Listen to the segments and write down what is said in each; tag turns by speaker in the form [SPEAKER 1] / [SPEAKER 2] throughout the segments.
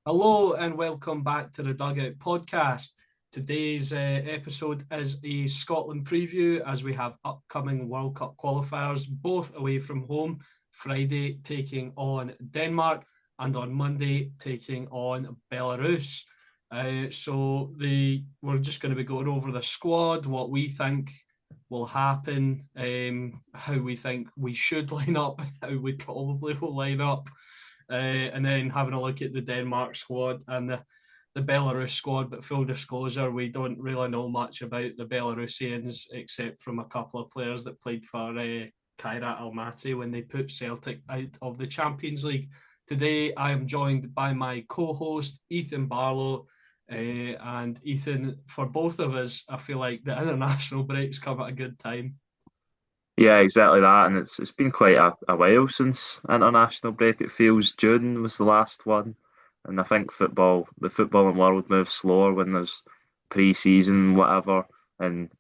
[SPEAKER 1] Hello and welcome back to the Dugout podcast. Today's episode is a Scotland preview as we have upcoming World Cup qualifiers, both away from home. Friday taking on Denmark and on Monday taking on Belarus. We're just going to be going over the squad, what we think will happen, how we think we should line up, how we probably will line up, and then having a look at the Denmark squad and the Belarus squad. But full disclosure, we don't really know much about the Belarusians except from a couple of players that played for Kairat Almaty when they put Celtic out of the Champions League. Today, I am joined by my co-host Ethan Barlow. And Ethan, for both of us, I feel like the international breaks come at a good time.
[SPEAKER 2] Yeah, exactly that. And it's been quite a while since international break. It feels June was the last one. And I think the footballing world moves slower when there's pre-season, whatever. And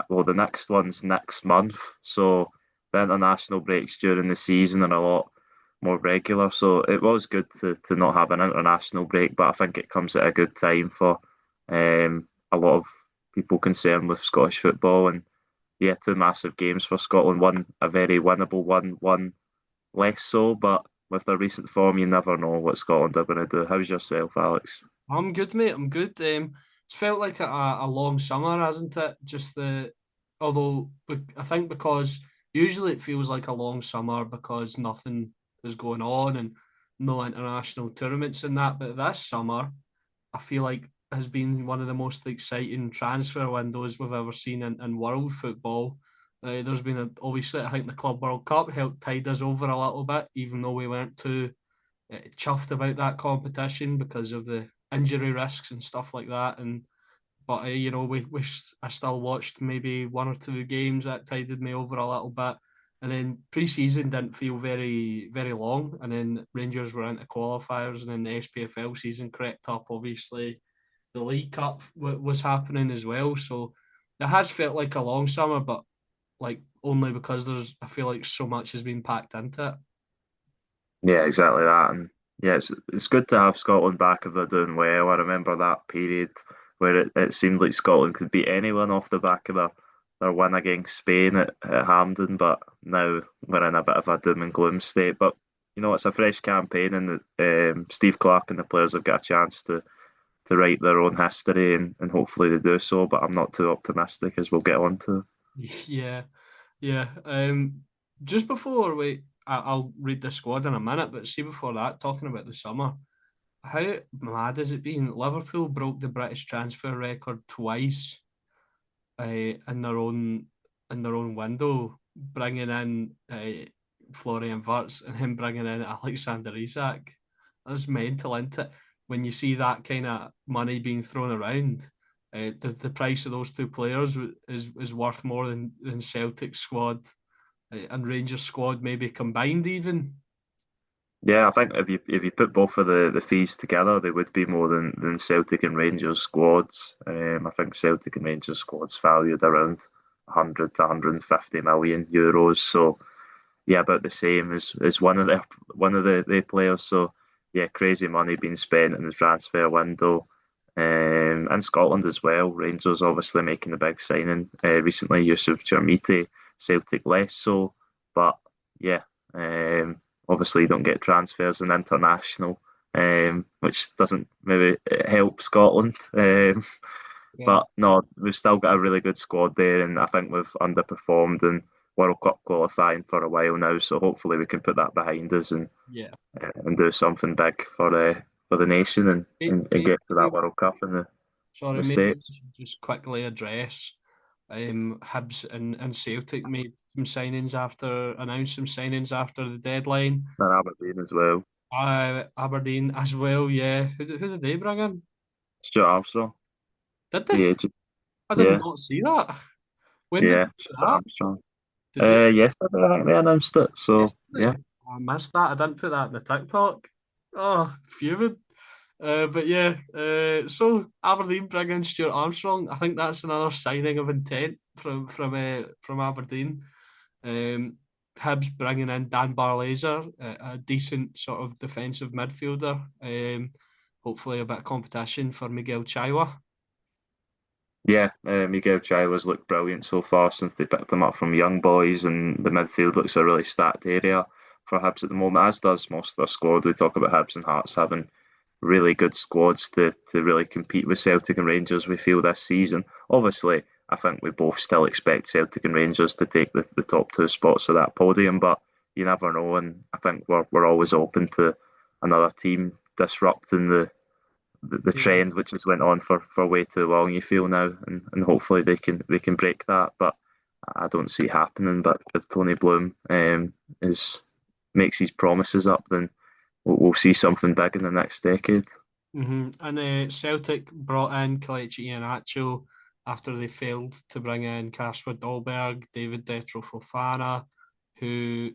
[SPEAKER 2] well, the next one's next month. So the international breaks during the season are a lot more regular. So it was good to not have an international break, but I think it comes at a good time for a lot of people concerned with Scottish football. And yeah, two massive games for Scotland. One a very winnable one less so. But with their recent form, you never know what Scotland are going to do. How's yourself, Alex?
[SPEAKER 1] I'm good, mate. I'm good. It's felt like a long summer, hasn't it? I think because usually it feels like a long summer because nothing is going on and no international tournaments and that. But this summer, I feel like has been one of the most exciting transfer windows we've ever seen in world football. There's been obviously, I think the Club World Cup helped tide us over a little bit, even though we weren't too chuffed about that competition because of the injury risks and stuff like that. And but I still watched maybe one or two games that tided me over a little bit. And then pre-season didn't feel very long, and then Rangers were into qualifiers, and then the SPFL season crept up. Obviously, the League Cup was happening as well, so it has felt like a long summer, but like only because I feel like so much has been packed into it.
[SPEAKER 2] Yeah, exactly that. And yeah, it's good to have Scotland back if they're doing well. I remember that period where it seemed like Scotland could beat anyone off the back of their win against Spain at Hampden, but now we're in a bit of a doom and gloom state. But it's a fresh campaign, and Steve Clarke and the players have got a chance to write their own history, and hopefully they do so. But I'm not too optimistic, as we'll get on to.
[SPEAKER 1] Yeah, yeah. Just before I'll read the squad in a minute, but see before that, talking about the summer, how mad has it been? Liverpool broke the British transfer record twice, in their own window, bringing in Florian Wirtz and him bringing in Alexander Isak. That's mental, isn't it? When you see that kind of money being thrown around, the price of those two players is worth more than Celtic's squad and Rangers squad maybe combined even.
[SPEAKER 2] Yeah, I think if you put both of the fees together, they would be more than Celtic and Rangers squads. I think Celtic and Rangers squads valued around 100 to 150 million euros. So yeah, about the same as one of the players. So yeah, crazy money being spent in the transfer window. And Scotland as well. Rangers obviously making a big signing recently. Yusuf Chermiti, Celtic less so, but yeah, obviously you don't get transfers in international, which doesn't maybe help Scotland.
[SPEAKER 1] Yeah,
[SPEAKER 2] But no, we've still got a really good squad there, and I think we've underperformed in World Cup qualifying for a while now. So hopefully we can put that behind us
[SPEAKER 1] yeah.
[SPEAKER 2] and do something big for the nation and
[SPEAKER 1] Maybe
[SPEAKER 2] get to that World Cup in the
[SPEAKER 1] sorry, maybe we
[SPEAKER 2] States.
[SPEAKER 1] should just quickly address Hibs and Celtic made some signings after announced some signings after the deadline.
[SPEAKER 2] And Aberdeen as well.
[SPEAKER 1] Aberdeen as well, yeah. Who did they bring in?
[SPEAKER 2] Stuart Armstrong,
[SPEAKER 1] Did
[SPEAKER 2] the
[SPEAKER 1] they?
[SPEAKER 2] agent.
[SPEAKER 1] I did
[SPEAKER 2] Yeah,
[SPEAKER 1] not see that. When did
[SPEAKER 2] yeah,
[SPEAKER 1] they do
[SPEAKER 2] Stuart
[SPEAKER 1] that?
[SPEAKER 2] Armstrong.
[SPEAKER 1] Did they
[SPEAKER 2] Yesterday I think they announced it. So yeah,
[SPEAKER 1] yesterday? I missed that. I didn't put that in the TikTok. Oh, fuming. But yeah, so Aberdeen bring in Stuart Armstrong. I think that's another signing of intent from Aberdeen. Um, Hibs bringing in Dan Barlaser, a decent sort of defensive midfielder. hopefully a bit of competition for Miguel Chaiwa.
[SPEAKER 2] Yeah, Miguel Chaves looked brilliant so far since they picked him up from Young Boys, and the midfield looks a really stacked area for Hibs at the moment, as does most of their squad. We talk about Hibs and Hearts having really good squads to really compete with Celtic and Rangers, we feel, this season. Obviously, I think we both still expect Celtic and Rangers to take the top two spots of that podium, but you never know, and I think we're always open to another team disrupting the
[SPEAKER 1] Yeah.
[SPEAKER 2] trend which has went on for way too long. You feel now, and hopefully they can break that. But I don't see it happening. But if Tony Bloom is makes his promises up, then we'll see something big in the next decade.
[SPEAKER 1] And Celtic brought in Kelechi Iheanacho after they failed to bring in Kasper Dolberg, David Detro Fofana, who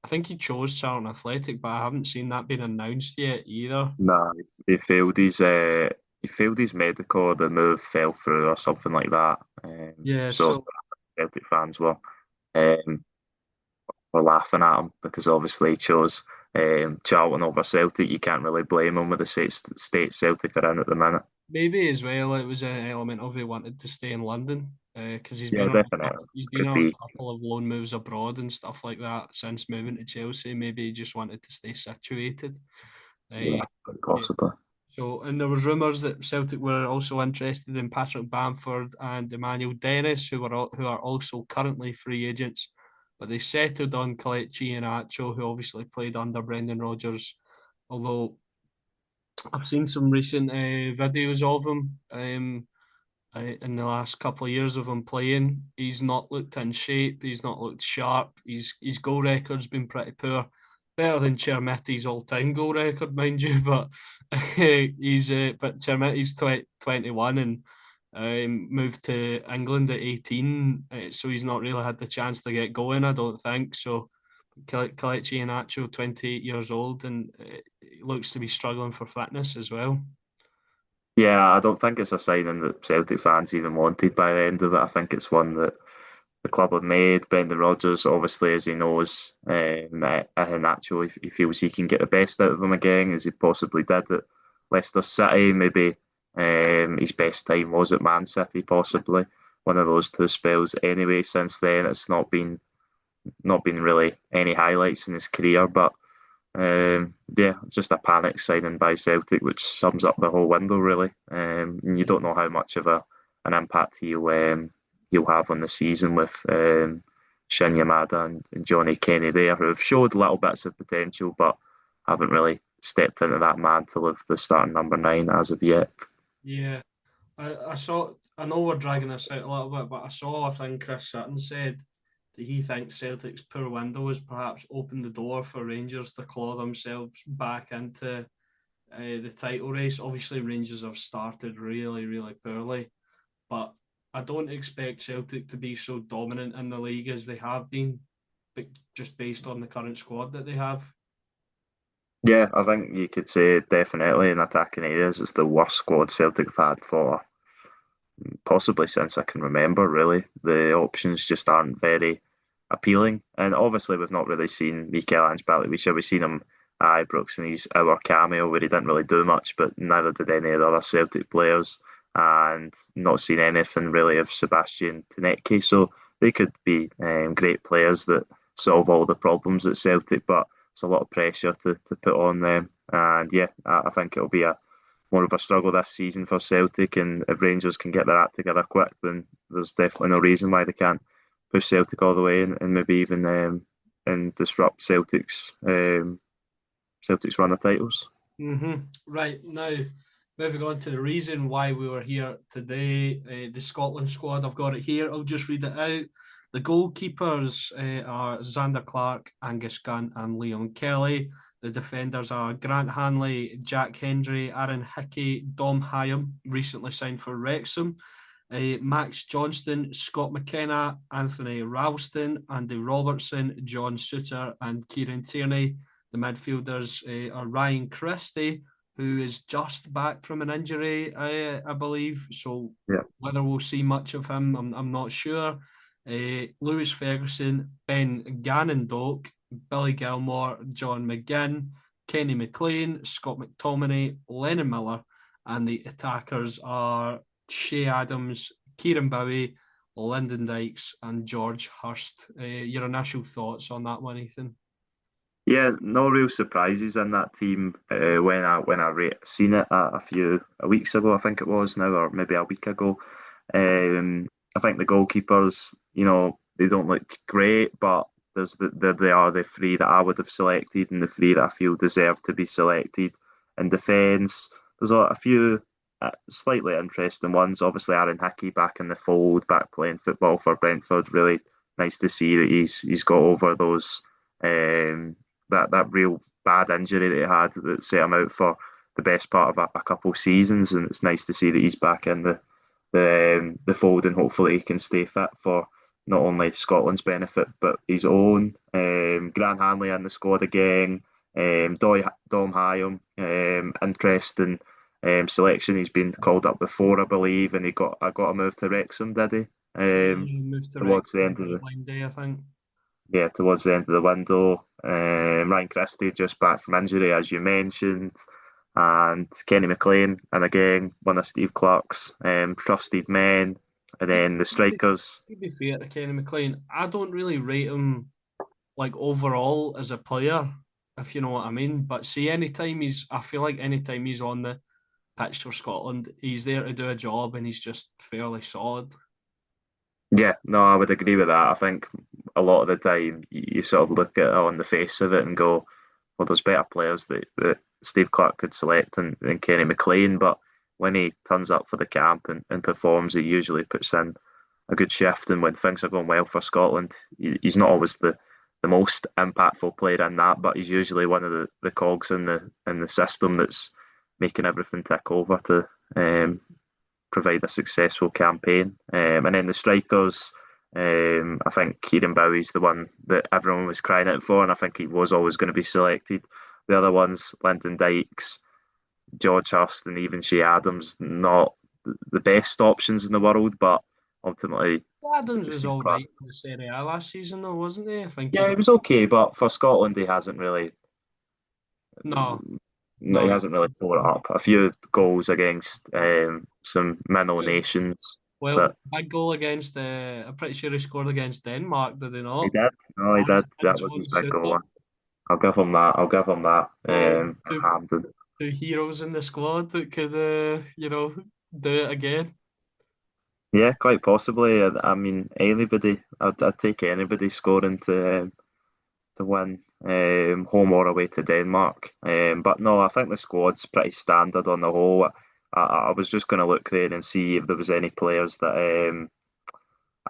[SPEAKER 1] I think he chose Charlton Athletic, but I haven't seen that being announced yet either.
[SPEAKER 2] Nah, he failed his medical. The move fell through or something like that.
[SPEAKER 1] Yeah,
[SPEAKER 2] So
[SPEAKER 1] so
[SPEAKER 2] Celtic fans um, were laughing at him because obviously he chose Charlton over Celtic. You can't really blame him with the state Celtic are in at the minute.
[SPEAKER 1] maybe as well it was an element of he wanted to stay in London because
[SPEAKER 2] Yeah, definitely.
[SPEAKER 1] he's been
[SPEAKER 2] Could
[SPEAKER 1] on
[SPEAKER 2] be.
[SPEAKER 1] a couple of loan moves abroad and stuff like that since moving to Chelsea. Maybe he just wanted to stay situated.
[SPEAKER 2] Yeah,
[SPEAKER 1] Uh, yeah.
[SPEAKER 2] possibly.
[SPEAKER 1] So, and there was rumours that Celtic were also interested in Patrick Bamford and Emmanuel Dennis, who are also currently free agents, but they settled on Kelechi Iheanacho, who obviously played under Brendan Rodgers. Although I've seen some recent videos of him in the last couple of years of him playing. He's not looked in shape. He's not looked sharp. His goal record's been pretty poor. Better than Chermiti's all-time goal record, mind you, but but Chermiti's 21 and moved to England at 18, so he's not really had the chance to get going, I don't think. So Kelechi Iheanacho, 28 years old, and looks to be struggling for fitness as well.
[SPEAKER 2] Yeah, I don't think it's a signing that Celtic fans even wanted by the end of it. I think it's one that the club have made. Brendan Rodgers, obviously, as he knows, Iheanacho, he feels he can get the best out of him again, as he possibly did at Leicester City. Maybe his best time was at Man City, possibly one of those two spells. Anyway, since then, it's not been really any highlights in his career, but yeah, just a panic signing by Celtic, which sums up the whole window really. And you don't know how much of a an impact he'll have on the season with Shin Yamada and Johnny Kenny there, who have showed little bits of potential, but haven't really stepped into that mantle of the starting number nine as of yet.
[SPEAKER 1] Yeah, I saw. I know we're dragging this out a little bit, but I think Chris Sutton said that he thinks Celtic's poor window has perhaps opened the door for Rangers to claw themselves back into the title race. Obviously, Rangers have started really, really poorly, but I don't expect Celtic to be so dominant in the league as they have been, but just based on the current squad that they have.
[SPEAKER 2] Yeah, I think you could say definitely in attacking areas it's the worst squad Celtic have had for possibly since I can remember, really. The options just aren't very appealing. And obviously, we've not really seen Mikael Ange-We've seen him at Ibrox in his hour cameo where he didn't really do much, but neither did any of the other Celtic players. And not seen anything really of Sebastian Tenetke. So they could be great players that solve all the problems at Celtic, but it's a lot of pressure to put on them. And yeah, I think it'll be a more of a struggle this season for Celtic. And if Rangers can get their act together quick, then there's definitely no reason why they can't push Celtic all the way and maybe even and disrupt Celtic's run of titles.
[SPEAKER 1] Right now, moving on to the reason why we were here today, the Scotland squad. I've got it here. I'll just read it out. The goalkeepers are Xander Clark, Angus Gunn, and Leon Kelly. The defenders are Grant Hanley, Jack Hendry, Aaron Hickey, Dom Hyam, recently signed for Wrexham, Max Johnston, Scott McKenna, Anthony Ralston, Andy Robertson, John Suter, and Kieran Tierney. The midfielders are Ryan Christie, who is just back from an injury, I believe. So
[SPEAKER 2] Yeah.
[SPEAKER 1] whether we'll see much of him, I'm not sure. Lewis Ferguson, Ben Gannon Doak, Billy Gilmore, John McGinn, Kenny McLean, Scott McTominay, Lennon Miller, and the attackers are Shea Adams, Kieran Bowie, Lyndon Dykes, and George Hurst. Your initial thoughts on that one, Ethan?
[SPEAKER 2] Yeah, no real surprises in that team. When I seen it a few weeks ago, I think it was now, or maybe a week ago. I think the goalkeepers, they don't look great, but they are the three that I would have selected, and the three that I feel deserve to be selected. In defence, there's a few slightly interesting ones. Obviously, Aaron Hickey back in the fold, back playing football for Brentford. Really nice to see that he's got over those. Um, that real bad injury that he had that set him out for the best part of a couple of seasons, and it's nice to see that he's back in the fold, and hopefully he can stay fit for not only Scotland's benefit but his own. Grant Hanley in the squad again. Dom Hyam, interesting selection. He's been called up before, I believe, and I got a move to Wrexham, did he?
[SPEAKER 1] Moved to Rex
[SPEAKER 2] Towards the end of the
[SPEAKER 1] deadline day, I think.
[SPEAKER 2] towards the end of the window. Ryan Christie just back from injury, as you mentioned, and Kenny McLean, and again one of Steve Clarke's trusted men. And then the strikers.
[SPEAKER 1] To be fair to Kenny McLean, I don't really rate him like overall as a player, if you know what I mean. But see, I feel like anytime he's on the pitch for Scotland, he's there to do a job, and he's just fairly solid.
[SPEAKER 2] Yeah, no, I would agree with that. I think a lot of the time you sort of look at it on the face of it and go, well, there's better players that Steve Clarke could select than Kenny McLean. But when he turns up for the camp and performs, he usually puts in a good shift. And when things are going well for Scotland, he's not always the most impactful player in that, but he's usually one of the cogs in the system that's making everything tick over to provide a successful campaign. And then the strikers, I think Kieran Bowie's the one that everyone was crying out for, and I think he was always going to be selected. The other ones, Lyndon Dykes, George Hurst, and even Shea Adams, not the best options in the world, but ultimately
[SPEAKER 1] Adams was
[SPEAKER 2] Steve
[SPEAKER 1] all
[SPEAKER 2] Clarke.
[SPEAKER 1] right in the Serie A last season, though, wasn't he? I think he
[SPEAKER 2] Yeah, he
[SPEAKER 1] got
[SPEAKER 2] was okay, but for Scotland,
[SPEAKER 1] no,
[SPEAKER 2] he
[SPEAKER 1] no.
[SPEAKER 2] hasn't really tore it up. A few goals against some minnow nations,
[SPEAKER 1] Well,
[SPEAKER 2] but
[SPEAKER 1] big goal against. I'm pretty sure he scored against Denmark. Did he
[SPEAKER 2] he
[SPEAKER 1] not?
[SPEAKER 2] did. No, he did.
[SPEAKER 1] As
[SPEAKER 2] That was his
[SPEAKER 1] John
[SPEAKER 2] big goal.
[SPEAKER 1] Souttar.
[SPEAKER 2] I'll give him that. I'll give him that.
[SPEAKER 1] So
[SPEAKER 2] At Hampden.
[SPEAKER 1] two heroes in the squad that could, do it again.
[SPEAKER 2] Yeah, quite possibly. I mean, anybody. I'd take anybody scoring to win, home or away to Denmark. But no, I think the squad's pretty standard on the whole. I was just going to look there and see if there was any players that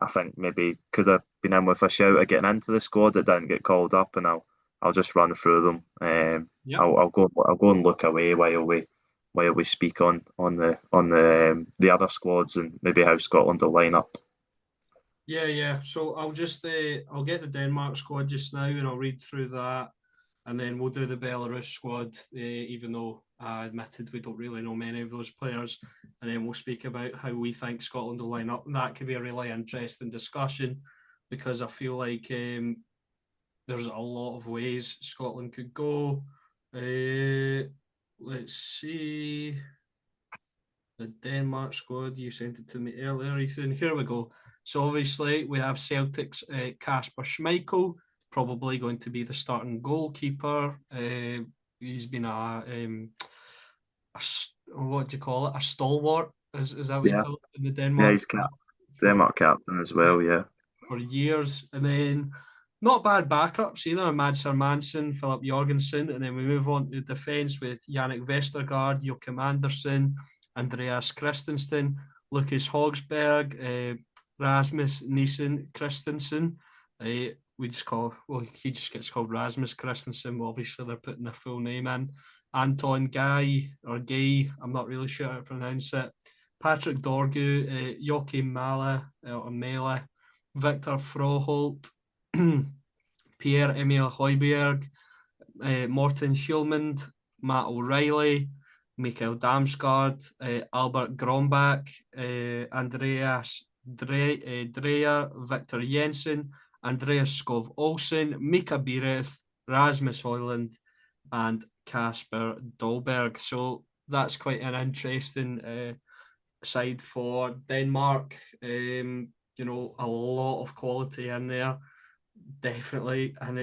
[SPEAKER 2] I think maybe could have been in with a shout of getting into the squad that didn't get called up, and I'll just run through them.
[SPEAKER 1] Yep.
[SPEAKER 2] I'll go and look away while we speak on the other squads and maybe how Scotland will line up.
[SPEAKER 1] Yeah, yeah. So I'll get the Denmark squad just now, and I'll read through that, and then we'll do the Belarus squad. Even though I admitted we don't really know many of those players, and then we'll speak about how we think Scotland will line up, and that could be a really interesting discussion because I feel like there's a lot of ways Scotland could go. Let's see the Denmark squad. You sent it to me earlier, Ethan. Here we go. So obviously we have Celtic's Kasper Schmeichel, probably going to be the starting goalkeeper. He's been a what do you call it? A stalwart. Is that what you
[SPEAKER 2] Yeah,
[SPEAKER 1] call it in the
[SPEAKER 2] yeah,
[SPEAKER 1] Denmark
[SPEAKER 2] he's
[SPEAKER 1] for
[SPEAKER 2] Denmark captain as well. Yeah,
[SPEAKER 1] for years. And then not bad backups either. Mads Hermansen, Philip Jorgensen. And then we move on to defence with Yannick Vestergaard, Joachim Andersen, Andreas Christensen, Lucas Hogsberg, Rasmus Nielsen Christensen. We just call, well, he just gets called Rasmus Christensen. Well, obviously, they're putting the full name in. Anton Guy, or Gay, I'm not really sure how to pronounce it. Patrick Dorgu, Joachim Mala, or Mele, Victor Froholt, Pierre-Emile Højbjerg, Morten Hjulmand, Matt O'Reilly, Mikael Damsgaard, Albert Grombach, Andreas Dreyer, Victor Jensen, Andreas Skov Olsen, Mika Bireth, Rasmus Hoyland, and Kasper Dolberg. So that's quite an interesting side for Denmark. A lot of quality in there, definitely, and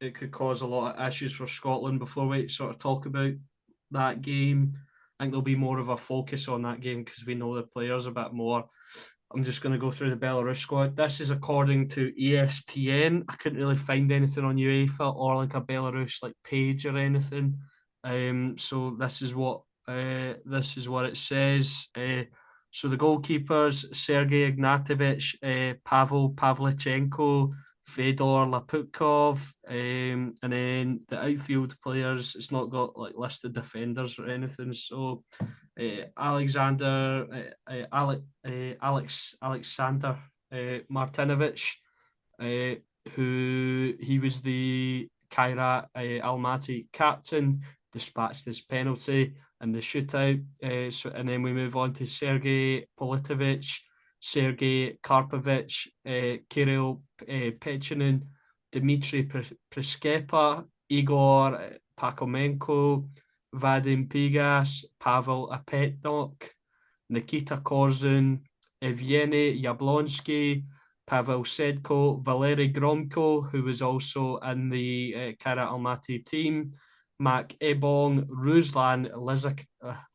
[SPEAKER 1] it could cause a lot of issues for Scotland before we sort of talk about that game. I think there'll be more of a focus on that game because we know the players a bit more. I'm just going to go through the Belarus squad. This is according to ESPN. I couldn't really find anything on UEFA or like a Belarus like page or anything. So this is what it says. So the goalkeepers: Sergei Ignatevich, Pavel Pavlichenko, Fedor Laputkov, and then the outfield players. It's not got like listed defenders or anything. So Alexander Martinovic, uh, who he was the Kairat Almaty captain, dispatched his penalty in the shootout. And then we move on to Sergei Politovic, Sergei Karpovich, Kirill Pechinin, Dmitry Priskepa, Igor Pakomenko, Vadim Pigas, Pavel Apetnok, Nikita Korzun, Evgeny Yablonsky, Pavel Sedko, Valery Gromko, who was also in the Kara Almaty team, Mac Ebong, Ruslan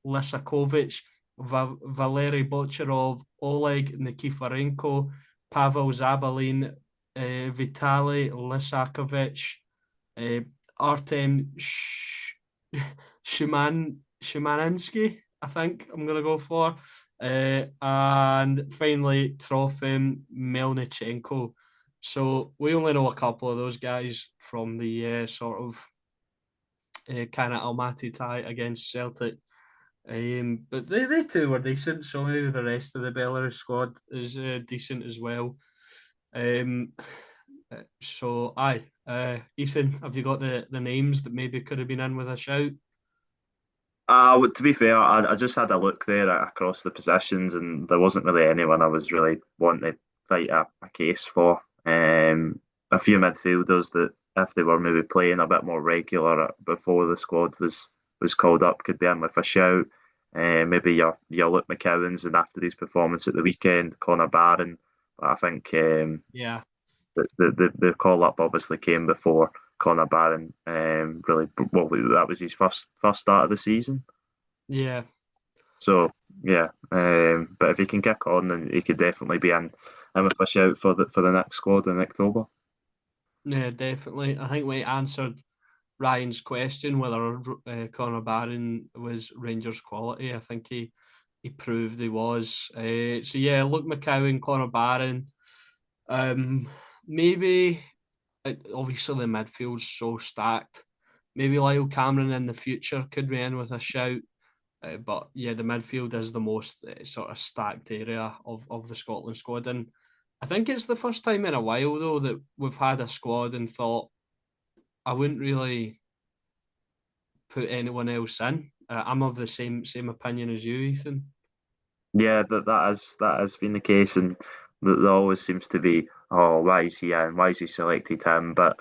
[SPEAKER 1] Lisakovic, Valery Bocharov, Oleg Nikiforenko, Pavel Zabalin, Vitaly Lisakovic, uh, Artem Shumaninsky, I think I'm going to go for. And finally, Trofim Melnichenko. So we only know a couple of those guys from the sort of kind of Almaty tie against Celtic. But they too were decent, so maybe the rest of the Belarus squad is decent as well. Um, so, aye, Ethan, have you got the names that maybe could have been in with a shout?
[SPEAKER 2] To be fair, I just had a look there across the positions, and there wasn't really anyone I was really wanting to fight a case for. A few midfielders that, if they were maybe playing a bit more regular before the squad was called up, could be in with a shout. Maybe your Luke McCowans, and after his performance at the weekend, Connor Barron. But I think
[SPEAKER 1] Yeah,
[SPEAKER 2] the call up obviously came before Connor Barron. Really, well, that was his first start of the season.
[SPEAKER 1] yeah,
[SPEAKER 2] So yeah, but if he can kick on, then he could definitely be in with a shout for the next squad in October.
[SPEAKER 1] yeah, definitely. I think we answered Ryan's question whether Connor Barron was Rangers quality. I think he proved he was. So yeah, Luke McCowan, Connor Barron. Um, maybe obviously the midfield's so stacked. Maybe Lyle Cameron in the future could be in with a shout. But yeah, the midfield is the most sort of stacked area of the Scotland squad. And I think it's the first time in a while, though, that we've had a squad and thought, I wouldn't really put anyone else in. I'm of the same opinion as you, Ethan.
[SPEAKER 2] Yeah, that has been the case, and there always seems to be, oh, why is he in? Why is he selected him? But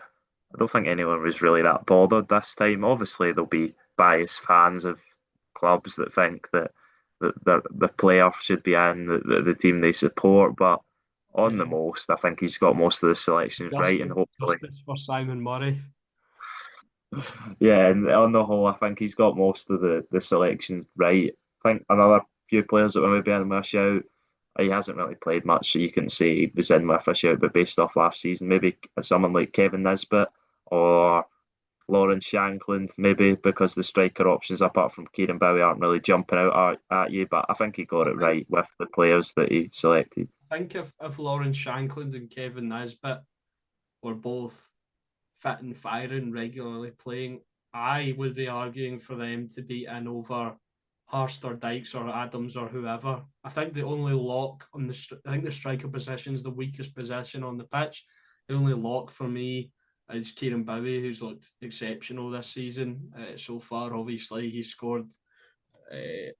[SPEAKER 2] I don't think anyone was really that bothered this time. Obviously, there'll be biased fans of clubs that think that the player should be in the team they support, but on the
[SPEAKER 1] Yeah,
[SPEAKER 2] most, I think he's got most of the selections right, and hopefully,
[SPEAKER 1] justice for Simon Murray.
[SPEAKER 2] yeah, and on the whole, I think he's got most of the selections right. I think another few players that were maybe in with a shout. He hasn't really played much, so you can say he was in with a shout, but based off last season, maybe someone like Kevin Nisbet or Lawrence Shankland, maybe because the striker options apart from Kieran Bowie aren't really jumping out at you, but I think he got
[SPEAKER 1] I
[SPEAKER 2] it
[SPEAKER 1] think
[SPEAKER 2] right with the players that he selected.
[SPEAKER 1] if Lauren Shankland and Kevin Nisbet were both fit and firing, regularly playing, I would be arguing for them to be in over Hurst or Dykes or Adams or whoever. I think the only lock on I think the striker position is the weakest position on the pitch. The only lock for me is Kieran Bowie, who's looked exceptional this season so far. Obviously, he scored a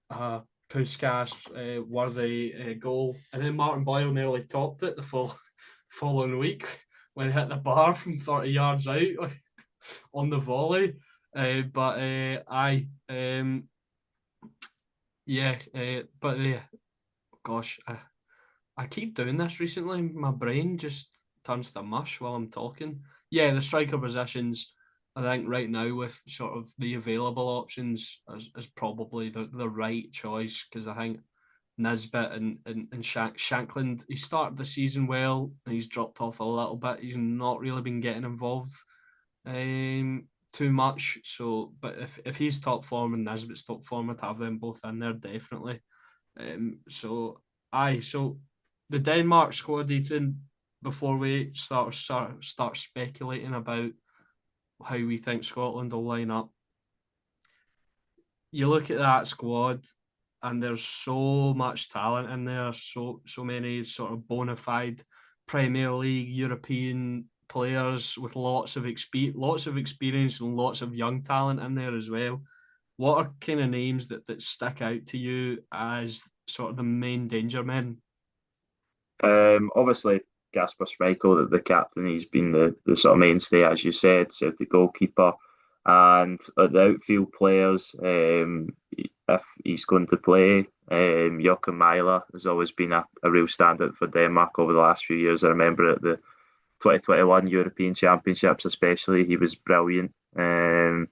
[SPEAKER 1] Puskas worthy goal, and then Martin Boyle nearly topped it the following week when he hit the bar from 30 yards out on the volley. But aye, yeah, but gosh, I keep doing this recently. My brain just turns to mush while I'm talking. Yeah, the striker positions, I think right now with sort of the available options is probably the right choice because I think Nisbet and Shankland, he started the season well and he's dropped off a little bit. He's not really been getting involved too much. So, but if he's top form and Nisbet's top form, I'd have them both in there definitely. So the Denmark squad, Ethan. Before we start speculating about how we think Scotland will line up, you look at that squad, and there's so much talent in there. So many sort of bona fide Premier League European players with lots of experience and lots of young talent in there as well. What are kind of names that stick out to you as sort of the main danger men?
[SPEAKER 2] Obviously, Gasper Schmeichel, the captain, he's been the sort of mainstay, as you said, so the goalkeeper. And the outfield players, if he's going to play, Joachim Mæhle has always been a real standout for Denmark over the last few years. I remember at the 2021 European Championships, especially, he was brilliant. And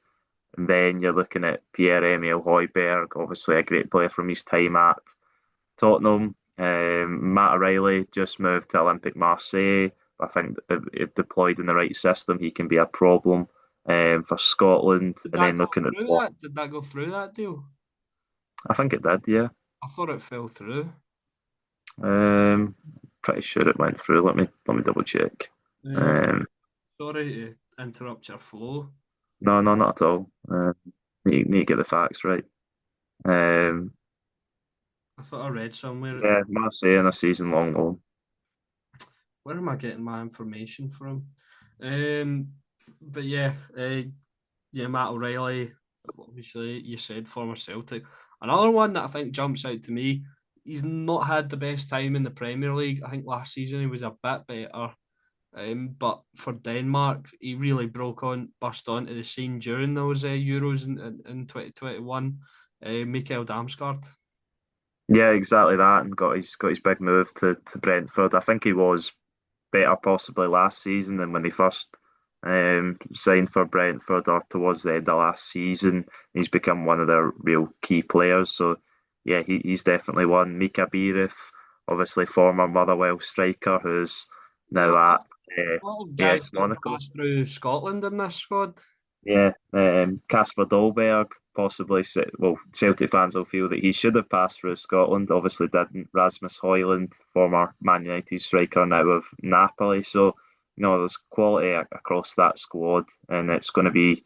[SPEAKER 2] then you're looking at Pierre-Emile Højbjerg, obviously a great player from his time at Tottenham. Matt O'Reilly just moved to Olympique Marseille. I think if deployed in the right system, he can be a problem for Scotland.
[SPEAKER 1] Did
[SPEAKER 2] And
[SPEAKER 1] that
[SPEAKER 2] then
[SPEAKER 1] go
[SPEAKER 2] looking at
[SPEAKER 1] through
[SPEAKER 2] what
[SPEAKER 1] that? Did that go through that deal?
[SPEAKER 2] I think it did, yeah.
[SPEAKER 1] I thought it fell through.
[SPEAKER 2] Um, Pretty sure it went through. Let me double check.
[SPEAKER 1] Um,
[SPEAKER 2] Um,
[SPEAKER 1] Sorry to interrupt your flow.
[SPEAKER 2] no, no, not at all. Need to get the facts right. Um,
[SPEAKER 1] I thought I read somewhere.
[SPEAKER 2] yeah, Marseille in a season-long loan.
[SPEAKER 1] Where am I getting my information from? But yeah, yeah, Matt O'Reilly. Obviously, you said former Celtic. Another one that I think jumps out to me. He's not had the best time in the Premier League. I think last season he was a bit better. But for Denmark, he really burst onto the scene during those Euros in 2021. Mikael Damsgaard.
[SPEAKER 2] Yeah, exactly that, and got his big move to Brentford. I think he was better possibly last season than when he first signed for Brentford or towards the end of last season. He's become one of their real key players. So yeah, he's definitely one. Mika Biereth, obviously former Motherwell striker, who's
[SPEAKER 1] Yeah,
[SPEAKER 2] now at
[SPEAKER 1] a lot of guys
[SPEAKER 2] AS
[SPEAKER 1] that have
[SPEAKER 2] Monaco.
[SPEAKER 1] passed through Scotland in this squad.
[SPEAKER 2] Yeah, Casper Dolberg, possibly. Well, Celtic fans will feel that he should have passed through Scotland. Obviously, didn't. Rasmus Højlund, former Man United striker, now of Napoli. So, there's quality across that squad, and it's going to be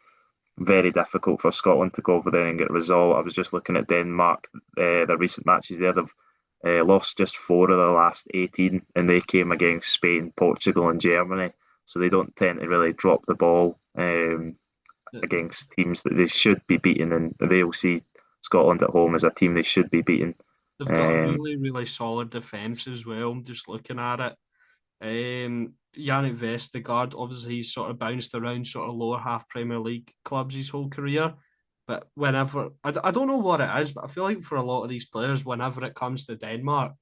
[SPEAKER 2] very difficult for Scotland to go over there and get a result. I was just looking at Denmark, the recent matches there. They've lost just 4 of the last 18, and they came against Spain, Portugal, and Germany. So they don't tend to really drop the ball. Against teams that they should be beating, and they'll see Scotland at home as a team they should be beating.
[SPEAKER 1] They've got a
[SPEAKER 2] Um,
[SPEAKER 1] really, really solid defence as well. I'm just looking at it. Yannick Vestergaard, obviously, he's sort of bounced around sort of lower half Premier League clubs his whole career. But I don't know what it is, but I feel like for a lot of these players, whenever it comes to Denmark,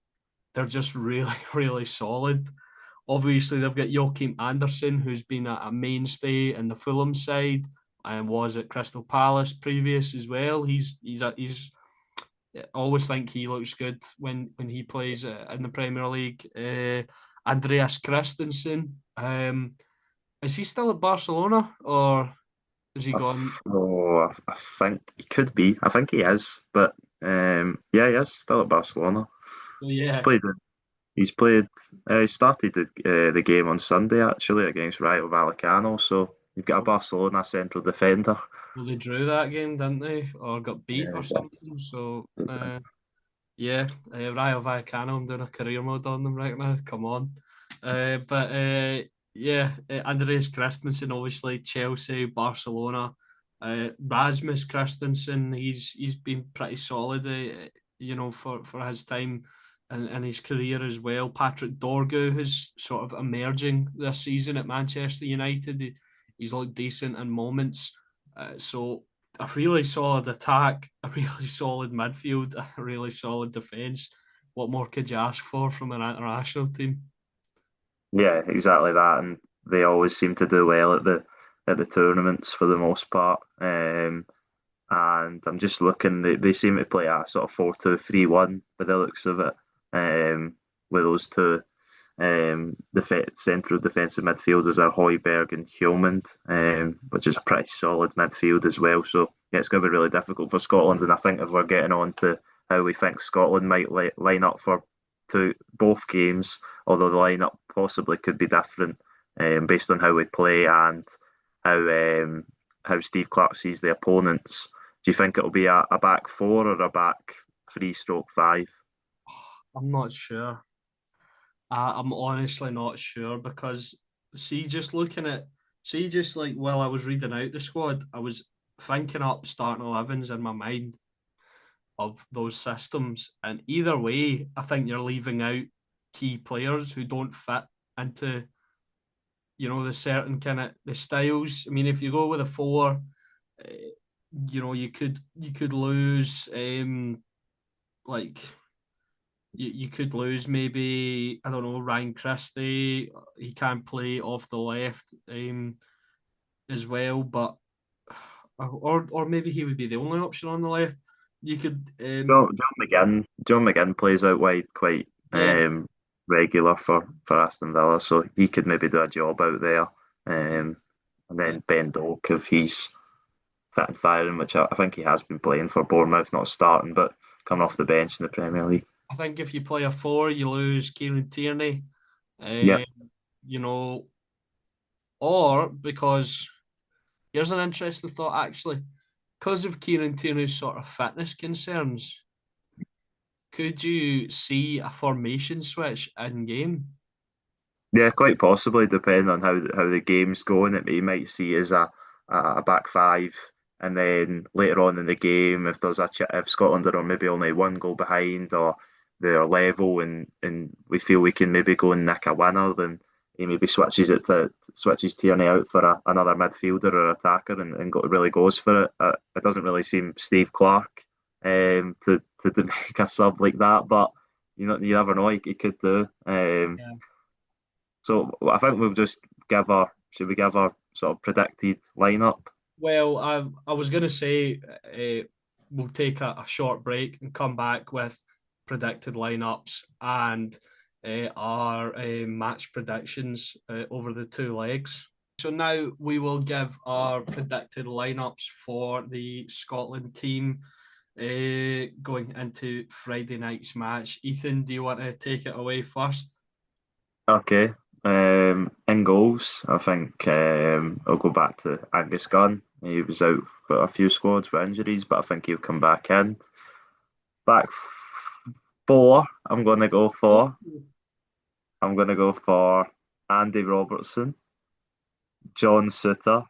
[SPEAKER 1] they're just really, really solid. Obviously, they've got Joachim Andersen, who's been a mainstay in the Fulham side and was at Crystal Palace previous as well. He's I always think he looks good when he plays in the Premier League. Andreas Christensen, is he still at Barcelona or is he gone?
[SPEAKER 2] I think he could be. I think he is, but yeah, he is still at Barcelona.
[SPEAKER 1] So
[SPEAKER 2] He's
[SPEAKER 1] yeah,
[SPEAKER 2] played. He's played. He started the game on Sunday actually against Rayo Vallecano. So you've got a
[SPEAKER 1] well,
[SPEAKER 2] Barcelona central defender.
[SPEAKER 1] they drew that game, didn't they, or got beat
[SPEAKER 2] Yeah,
[SPEAKER 1] or something? So yeah, Rayo Vallecano. I'm doing a career mode on them right now. Come on, but yeah, Andreas Christensen, obviously Chelsea, Barcelona. Rasmus Christensen, he's been pretty solid, for his time and his career as well. Patrick Dorgu, who's sort of emerging this season at Manchester United. He's looked decent in moments. So a really solid attack, a really solid midfield, a really solid defence. What more could you ask for from an international team?
[SPEAKER 2] Yeah, exactly that, and they always seem to do well at the tournaments for the most part. And I'm just looking; they seem to play a sort of 4-2-3-1 by the looks of it, with those two central defensive midfielders are Højbjerg and Hjulmand, which is a pretty solid midfield as well. So yeah, it's going to be really difficult for Scotland. And I think if we're getting on to how we think Scotland might line up for both games, although the lineup possibly could be different based on how we play and how Steve Clarke sees the opponents. Do you think it'll be a back four or a back three stroke five?
[SPEAKER 1] I'm not sure. I'm honestly not sure because see, just looking at see, just like while I was reading out the squad, I was thinking up starting 11s in my mind of those systems, and either way, I think you're leaving out key players who don't fit into the certain kind of the styles. I mean, if you go with a four, uh, you could lose like you could lose maybe I don't know Ryan Christie. He can't play off the left as well, but or maybe he would be the only option on the left. You could
[SPEAKER 2] John McGinn plays out wide quite
[SPEAKER 1] yeah,
[SPEAKER 2] regular for Aston Villa, so he could maybe do a job out there. And
[SPEAKER 1] yeah.
[SPEAKER 2] then Ben Doak, if he's fit and firing, which I think he has been playing for Bournemouth, not starting, but
[SPEAKER 1] I
[SPEAKER 2] coming off the bench in the Premier League.
[SPEAKER 1] I think if you play a four, you lose Kieran Tierney.
[SPEAKER 2] Yeah,
[SPEAKER 1] Uh, you know, or because here's an interesting thought actually, because of Kieran Tierney's sort of fitness concerns, could you see a formation switch in game?
[SPEAKER 2] yeah, quite possibly, depending on how the game's going. You might see it as a back five, and then later on in the game, if if Scotland are maybe only one goal behind or they're level, and we feel we can maybe go and nick a winner, then he maybe switches Tierney out for another midfielder or attacker, and really goes for it. It doesn't really seem Steve Clarke to make a sub like that, but you never know. He could do.
[SPEAKER 1] Yeah.
[SPEAKER 2] So I think we'll just should we give our sort of predicted lineup?
[SPEAKER 1] Well, I was going to say we'll take a short break and come back with predicted lineups and our match predictions over the two legs. So now we will give our predicted lineups for the Scotland team going into Friday night's match. Ethan, do you want to take it away first?
[SPEAKER 2] Okay. In goals, I think I'll go back to Angus Gunn. He was out for a few squads with injuries, but I think he'll come back in. Four, I'm gonna go for Andy Robertson, John Suter.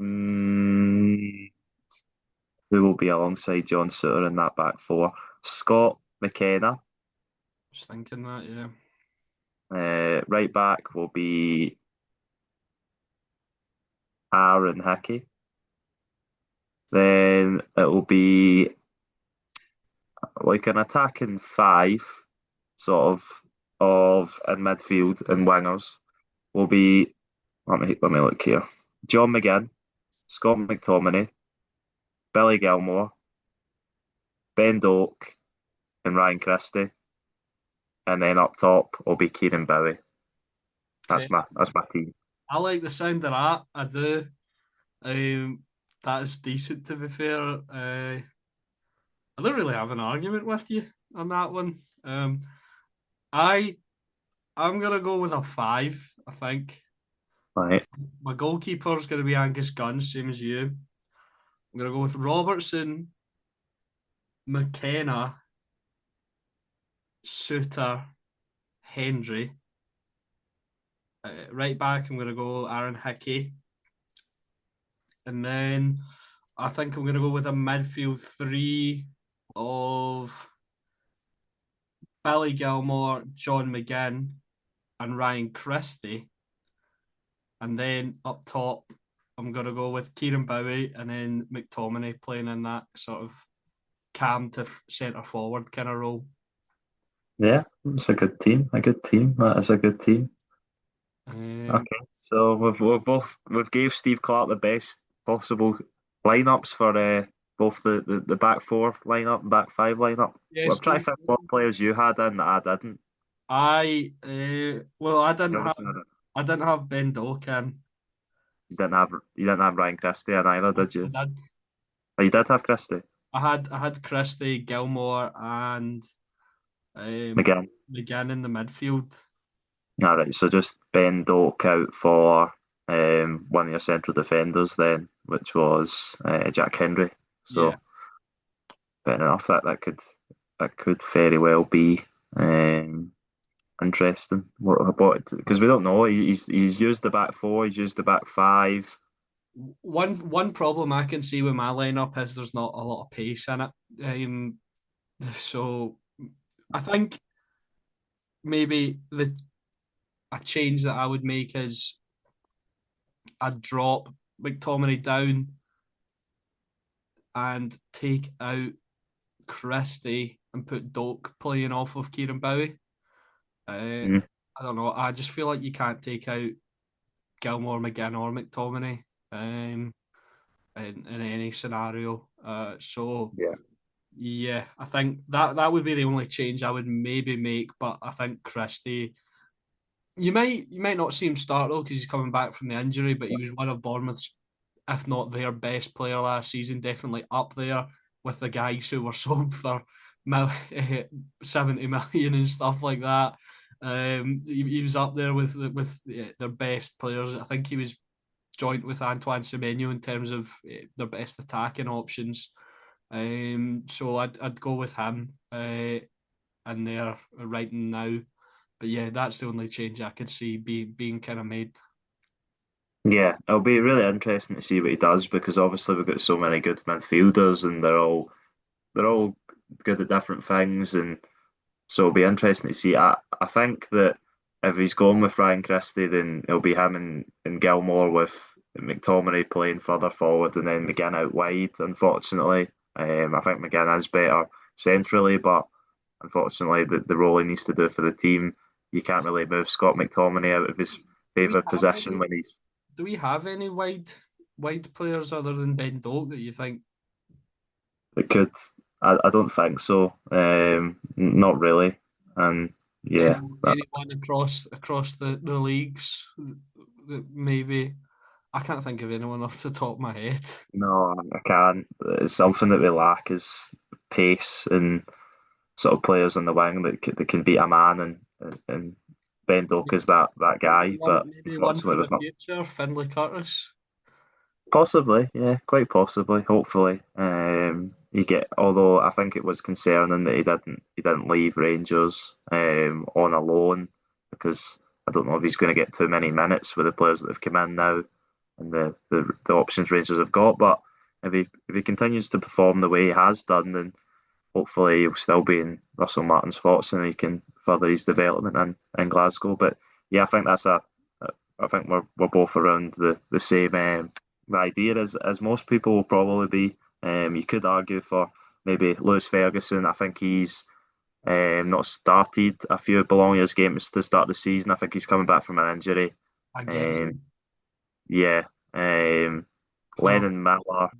[SPEAKER 2] Mm, who will be alongside John Suter in that back four? Scott McKenna.
[SPEAKER 1] Just thinking that, yeah.
[SPEAKER 2] Right back will be Aaron Hickey. Then it will be like an attacking five, sort of in midfield and wingers. Will be let me look here. John McGinn, Scott McTominay, Billy Gilmore, Ben Doak, and Ryan Christie. And then up top will be Kieran Bowie.
[SPEAKER 1] Okay.
[SPEAKER 2] That's my team.
[SPEAKER 1] I like the sound of that. I do. Um, that's decent to be fair. I don't really have an argument with you on that one. I I'm gonna go with a five. I think
[SPEAKER 2] Right.
[SPEAKER 1] my goalkeeper is gonna be Angus Gunn, same as you. I'm gonna go with Robertson, McKenna, Suter, Hendry. Right back, I'm gonna go Aaron Hickey, and then I think I'm gonna go with a midfield three of Billy Gilmore, John McGinn, and Ryan Christie. And then up top, I'm gonna go with Kieran Bowie and then McTominay playing in that sort of cam to centre forward kind of role.
[SPEAKER 2] Yeah, it's a good team. A good team. That is a good team.
[SPEAKER 1] Um,
[SPEAKER 2] Okay, so we've gave Steve Clark the best possible lineups for both the back four lineup, back five lineup. Well,
[SPEAKER 1] yes,
[SPEAKER 2] I'm trying to think what players you had in that I didn't.
[SPEAKER 1] well,
[SPEAKER 2] You obviously had it.
[SPEAKER 1] I didn't have Ben Dokan.
[SPEAKER 2] You didn't have Ryan Christie in either, did you?
[SPEAKER 1] I did.
[SPEAKER 2] Oh, you did have Christie.
[SPEAKER 1] I had Christie, Gilmore, and
[SPEAKER 2] Again.
[SPEAKER 1] McGinn in the midfield.
[SPEAKER 2] All right, so just Ben Doak out for one of your central defenders then, which was Jack Henry.
[SPEAKER 1] Yeah.
[SPEAKER 2] So fair enough. That could very well be um, interesting. What? Because we don't know. He's used the back four. He's used the back five.
[SPEAKER 1] One problem I can see with my lineup is there's not a lot of pace in it. So I think maybe the a change that I would make is I'd drop McTominay down and take out Christie and put Doak playing off of Kieran Bowie.
[SPEAKER 2] Mm,
[SPEAKER 1] I don't know. I just feel like you can't take out Gilmore, McGinn, or McTominay um, in any scenario. So
[SPEAKER 2] yeah,
[SPEAKER 1] yeah, I think that would be the only change I would maybe make. But I think Christie, you might not see him start though because he's coming back from the injury, but he was one of Bournemouth's, if not their best player last season, definitely up there with the guys who were sold for 70 million and stuff like that. He was up there with their best players. I think he was joint with Antoine Semenyo in terms of their best attacking options. So I'd go with him in there right now. But yeah, that's the only change I could see being kind of made.
[SPEAKER 2] yeah. It'll be really interesting to see what he does because obviously we've got so many good midfielders and they're all good at different things and so it'll be interesting to see. I think that if he's going with Ryan Christie, then it'll be him and Gilmore with McTominay playing further forward and then McGinn out wide. Unfortunately, I think McGinn is better centrally, but unfortunately, the role he needs to do for the team, you can't really move Scott McTominay out of his
[SPEAKER 1] Do we
[SPEAKER 2] favourite
[SPEAKER 1] have
[SPEAKER 2] position
[SPEAKER 1] any?
[SPEAKER 2] when he's.
[SPEAKER 1] Do we have any wide players other than Ben Doak that you think
[SPEAKER 2] It could. I don't think so. Not really. And yeah,
[SPEAKER 1] anyone across the leagues that maybe I can't think of anyone off the top of my head.
[SPEAKER 2] no, I can't. It's something that we lack is pace and sort of players on the wing that can beat a man, and Ben Doak is that guy. But
[SPEAKER 1] Maybe one for
[SPEAKER 2] unfortunately,
[SPEAKER 1] the
[SPEAKER 2] we've not.
[SPEAKER 1] future, Finlay Curtis.
[SPEAKER 2] Possibly, yeah, quite possibly. Hopefully, Although I think it was concerning that he didn't leave Rangers on a loan because I don't know if he's going to get too many minutes with the players that have come in now and the options Rangers have got. But if he continues to perform the way he has done, then hopefully he'll still be in Russell Martin's thoughts and he can further his development in Glasgow. But yeah, I think I think we're both around the same idea as most people will probably be. You could argue for maybe Lewis Ferguson. I think he's not started a few of Bologna's games to start the season. I think he's coming back from an injury. Um,
[SPEAKER 1] Again.
[SPEAKER 2] yeah,
[SPEAKER 1] Oh,
[SPEAKER 2] Lennon Miller.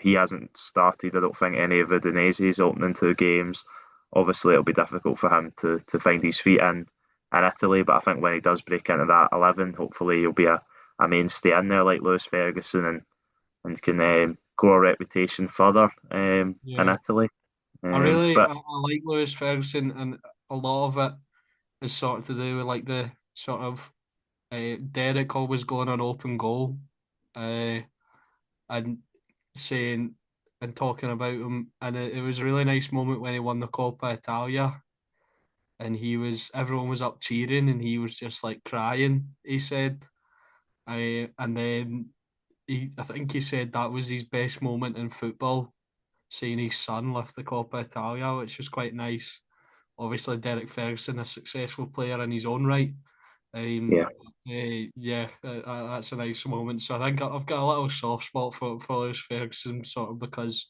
[SPEAKER 2] He hasn't started. I don't think any of Udinese's opening two games. Obviously, it'll be difficult for him to find his feet in Italy. But I think when he does break into that 11, hopefully he'll be a mainstay in there like Lewis Ferguson and can grow a reputation further in
[SPEAKER 1] yeah.
[SPEAKER 2] Italy.
[SPEAKER 1] I
[SPEAKER 2] But
[SPEAKER 1] like Lewis Ferguson, and a lot of it is sort of to do with like the sort of Derek always going on open goal, uh, and saying and talking about him, and it was a really nice moment when he won the Coppa Italia, and everyone was up cheering, and he was just like crying. He said, and then I think he said that was his best moment in football, seeing his son lift the Coppa Italia, which was quite nice. Obviously, Derek Ferguson, a successful player in his own right. Um,
[SPEAKER 2] Yeah.
[SPEAKER 1] yeah, that's a nice moment. So I think I've got a little soft spot for Lewis Ferguson, sort of because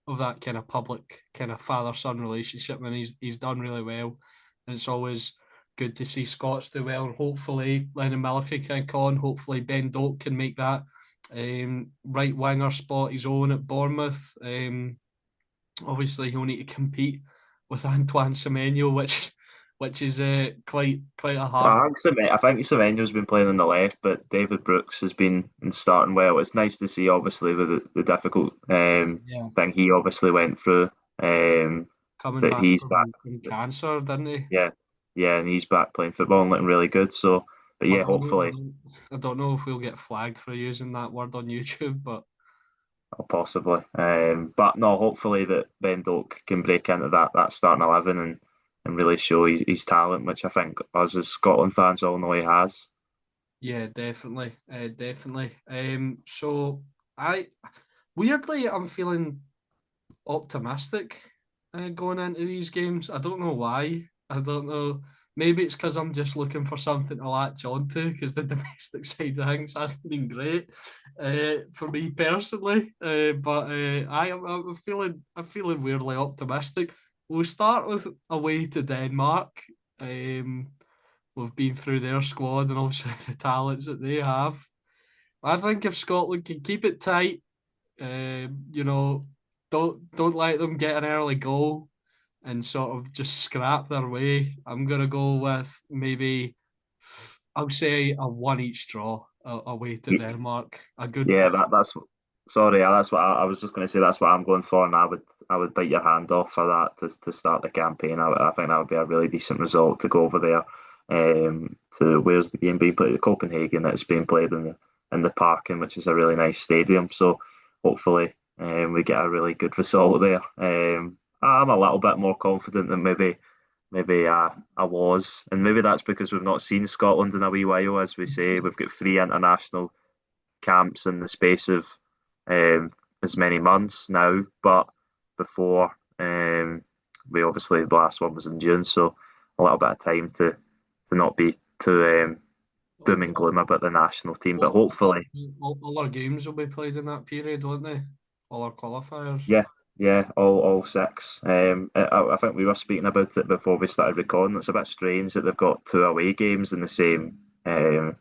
[SPEAKER 1] of that kind of public kind of father son relationship, and he's done really well, and it's always good to see Scots do well, and hopefully Lennon Miller can kick on. Hopefully Ben Doak can make that right winger spot his own at Bournemouth. Obviously he'll need to compete with Antoine Semenyo, which is quite a hard.
[SPEAKER 2] I think Semenyo's been playing on the left, but David Brooks has been starting well. It's nice to see, obviously, with the difficult
[SPEAKER 1] Yeah,
[SPEAKER 2] thing he obviously went through,
[SPEAKER 1] coming
[SPEAKER 2] that
[SPEAKER 1] back
[SPEAKER 2] he's back.
[SPEAKER 1] from cancer, didn't he?
[SPEAKER 2] Yeah, yeah, and he's back playing football and looking really good. So, but
[SPEAKER 1] I
[SPEAKER 2] yeah,
[SPEAKER 1] don't know.
[SPEAKER 2] hopefully,
[SPEAKER 1] I don't know if we'll get flagged for using that word on YouTube, but
[SPEAKER 2] possibly. But no, hopefully that Ben Doak can break into that starting 11 and really show his talent, which I think us as Scotland fans all know he has.
[SPEAKER 1] yeah, definitely, definitely. So I weirdly I'm feeling optimistic going into these games. I don't know why. I don't know. Maybe it's because I'm just looking for something to latch onto because the domestic side of things hasn't been great for me personally. But I'm feeling weirdly optimistic. We'll start with away to Denmark. Um, we've been through their squad and obviously the talents that they have. I think if Scotland can keep it tight, you know, don't let them get an early goal and sort of just scrap their way. I'm gonna go with maybe I'll say a one each draw away to Denmark. A good
[SPEAKER 2] Yeah,
[SPEAKER 1] point.
[SPEAKER 2] that's sorry. That's what I was just going to say. That's what I'm going for, and I would bite your hand off for that to start the campaign. I think that would be a really decent result to go over there. To where's the game being played? Copenhagen. It's being played in the Parken, which is a really nice stadium. So hopefully, we get a really good result there. I'm a little bit more confident than maybe I was, and maybe that's because we've not seen Scotland in a wee while. As we say, we've got three international camps in the space of as many months now. But before, we obviously the last one was in June, so a little bit of time to not be too doom and gloom about the national team. But
[SPEAKER 1] All,
[SPEAKER 2] hopefully,
[SPEAKER 1] all our games will be played in that period, won't they? All our qualifiers.
[SPEAKER 2] yeah, yeah, all six. I think we were speaking about it before we started recording. It's a bit strange that they've got two away games in the same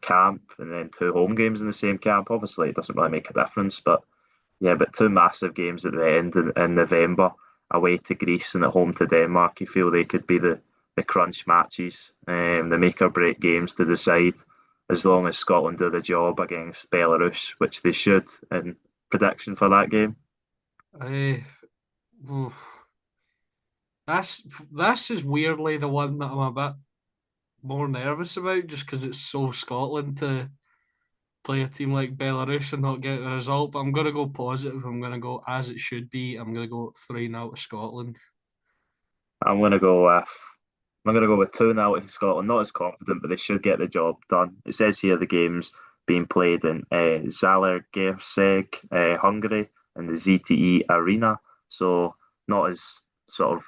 [SPEAKER 2] camp and then two home games in the same camp. Obviously, it doesn't really make a difference, but yeah, but two massive games at the end in November, away to Greece and at home to Denmark. You feel they could be the crunch matches, the make or break games to decide as long as Scotland do the job against Belarus, which they should. In prediction for that game.
[SPEAKER 1] Uh, oof. That's this is weirdly the one that I'm a bit more nervous about, just because it's so Scotland to play a team like Belarus and not get the result. But I'm going to go positive. I'm going to go as it should be. I'm going to go 3-0 to Scotland.
[SPEAKER 2] I'm gonna go with I'm gonna go with 2-0 to Scotland. Not as confident, but they should get the job done. It says here the game's being played in Zalaegerszeg, Hungary, in the ZTE Arena. So not as sort of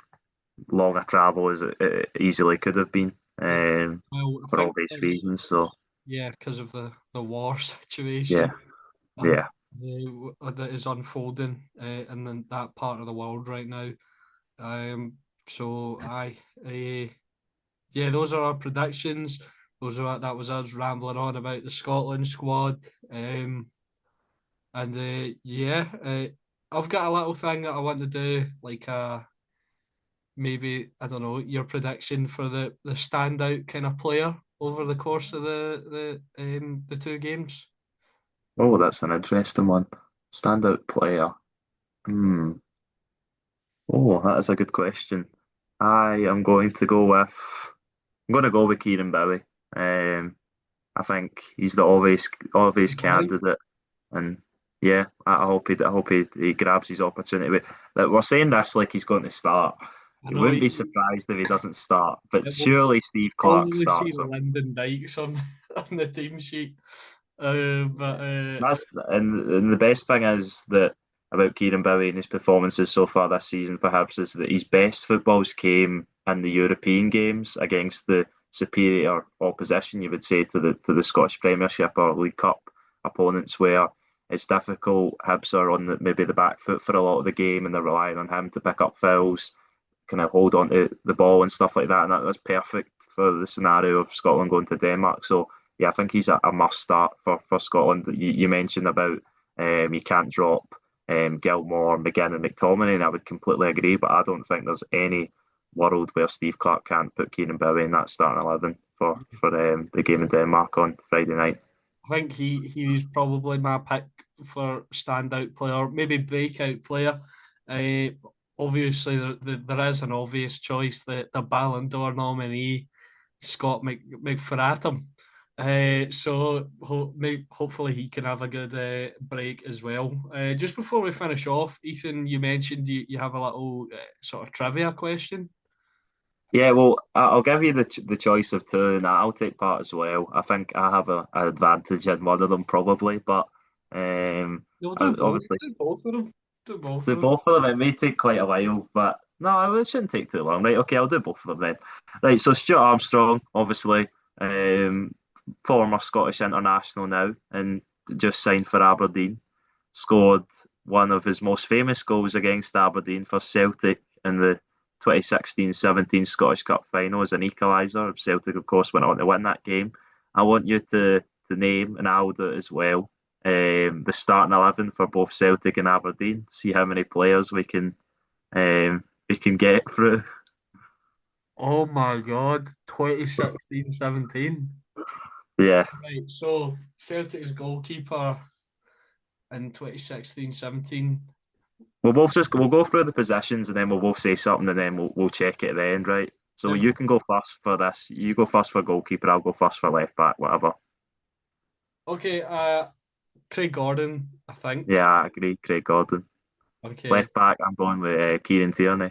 [SPEAKER 2] long a travel as it easily could have been,
[SPEAKER 1] Yeah. Well, I
[SPEAKER 2] for
[SPEAKER 1] think
[SPEAKER 2] obvious reasons. So
[SPEAKER 1] yeah, because of the war
[SPEAKER 2] yeah,
[SPEAKER 1] situation and
[SPEAKER 2] yeah.
[SPEAKER 1] that is unfolding in that part of the world right now. Um, so yeah, those are our predictions. That was us rambling on about the Scotland squad. And yeah, I've got a little thing that I want to do, like maybe I don't know your prediction for the standout kind of player over the course of the two games.
[SPEAKER 2] Oh, that's an interesting one. Standout player. Hmm. Oh, that is a good question. I am going to go with I'm going to go with Kieran Bowie. Um, I think he's the obvious
[SPEAKER 1] Right.
[SPEAKER 2] candidate, and yeah, I hope he grabs his opportunity. We're saying this like he's going to start.
[SPEAKER 1] I
[SPEAKER 2] We
[SPEAKER 1] know
[SPEAKER 2] wouldn't be surprised if he doesn't start, but
[SPEAKER 1] it will
[SPEAKER 2] surely Steve Clark
[SPEAKER 1] probably see
[SPEAKER 2] starts him.
[SPEAKER 1] Lyndon Dykes on on the team sheet. But
[SPEAKER 2] And the best thing is that about Kieran Bowie and his performances so far this season for Hibs is that his best footballs came in the European games against the superior opposition, you would say, to the Scottish Premiership or League Cup opponents, where it's difficult. Hibs are on maybe the back foot for a lot of the game, and they're relying on him to pick up fouls, kind of hold on to the ball and stuff like that. And that's perfect for the scenario of Scotland going to Denmark. So yeah, I think he's a must start for Scotland. You mentioned about you can't drop Gilmore, McGinn, and McTominay, and I would completely agree. But I don't think there's any world where Steve Clarke can't put Kieran Bowie in that starting 11 for the game in Denmark on Friday night.
[SPEAKER 1] I think he's probably my pick for standout player, maybe breakout player. Uh, Obviously, there is an obvious choice, the Ballon d'Or nominee, Scott McFratham. Hopefully he can have a good break as well. Just before we finish off, Ethan, you mentioned you have a little sort of trivia question.
[SPEAKER 2] Yeah, well, I'll give you the choice of two, and I'll take part as well. I think I have an advantage in one of them probably, but
[SPEAKER 1] You'll do both.
[SPEAKER 2] obviously
[SPEAKER 1] Do both of them. Do both
[SPEAKER 2] do
[SPEAKER 1] of them.
[SPEAKER 2] both of them. It may take quite a while, but no, it shouldn't take too long. Right? Okay, I'll do both of them then. Right. So Stuart Armstrong, obviously, um, former Scottish international now, and just signed for Aberdeen. Scored one of his most famous goals against Aberdeen for Celtic in the 2016-17 Scottish Cup final as an equaliser. Celtic, of course, went on to win that game. I want you to name, and I'll do it as well, the starting 11 for both Celtic and Aberdeen. See how many players we can get through.
[SPEAKER 1] Oh my God, 2016-17.
[SPEAKER 2] Yeah,
[SPEAKER 1] Right, so Celtic's goalkeeper in 2016-17.
[SPEAKER 2] we'll go through the positions and then we'll both say something and then we'll check it at the end, right? So
[SPEAKER 1] They've
[SPEAKER 2] you
[SPEAKER 1] got,
[SPEAKER 2] can go first for this. You go first for goalkeeper. I'll go first for left back, whatever.
[SPEAKER 1] okay, Craig Gordon, I think.
[SPEAKER 2] Yeah, I agree. Craig Gordon.
[SPEAKER 1] Okay,
[SPEAKER 2] Left back, I'm going with Kieran Tierney.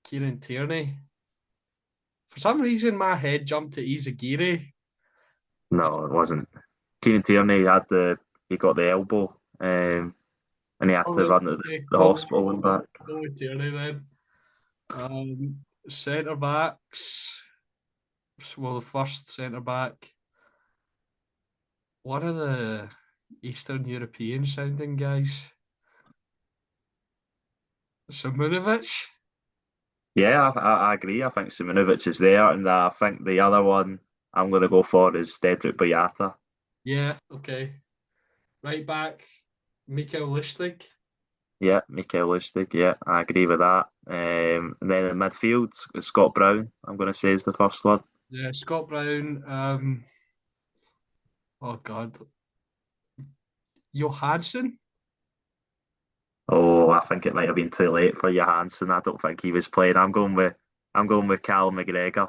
[SPEAKER 1] Kieran Tierney. For some reason, my head jumped to Izagiri.
[SPEAKER 2] No, it wasn't. Kieran Tierney he got the elbow, and he had
[SPEAKER 1] Oh,
[SPEAKER 2] to
[SPEAKER 1] really?
[SPEAKER 2] run to
[SPEAKER 1] Okay,
[SPEAKER 2] the hospital and back.
[SPEAKER 1] we'll go with Tierney then. Centre backs. Well, the first centre back. One of the Eastern European sounding guys. Simunovic.
[SPEAKER 2] Yeah, I agree. I think Simunovic is there, and I think the other one I'm going to go for is Dedrick Boyata.
[SPEAKER 1] Yeah, okay. Right back, Mikael Lustig.
[SPEAKER 2] Yeah, Mikael Lustig. Yeah, I agree with that. And then in midfield, Scott Brown, I'm going to say is the first one.
[SPEAKER 1] Yeah, Scott Brown. Oh God, Johansson.
[SPEAKER 2] Oh, I think it might have been too late for Johansson. I don't think he was playing. I'm going with Cal McGregor.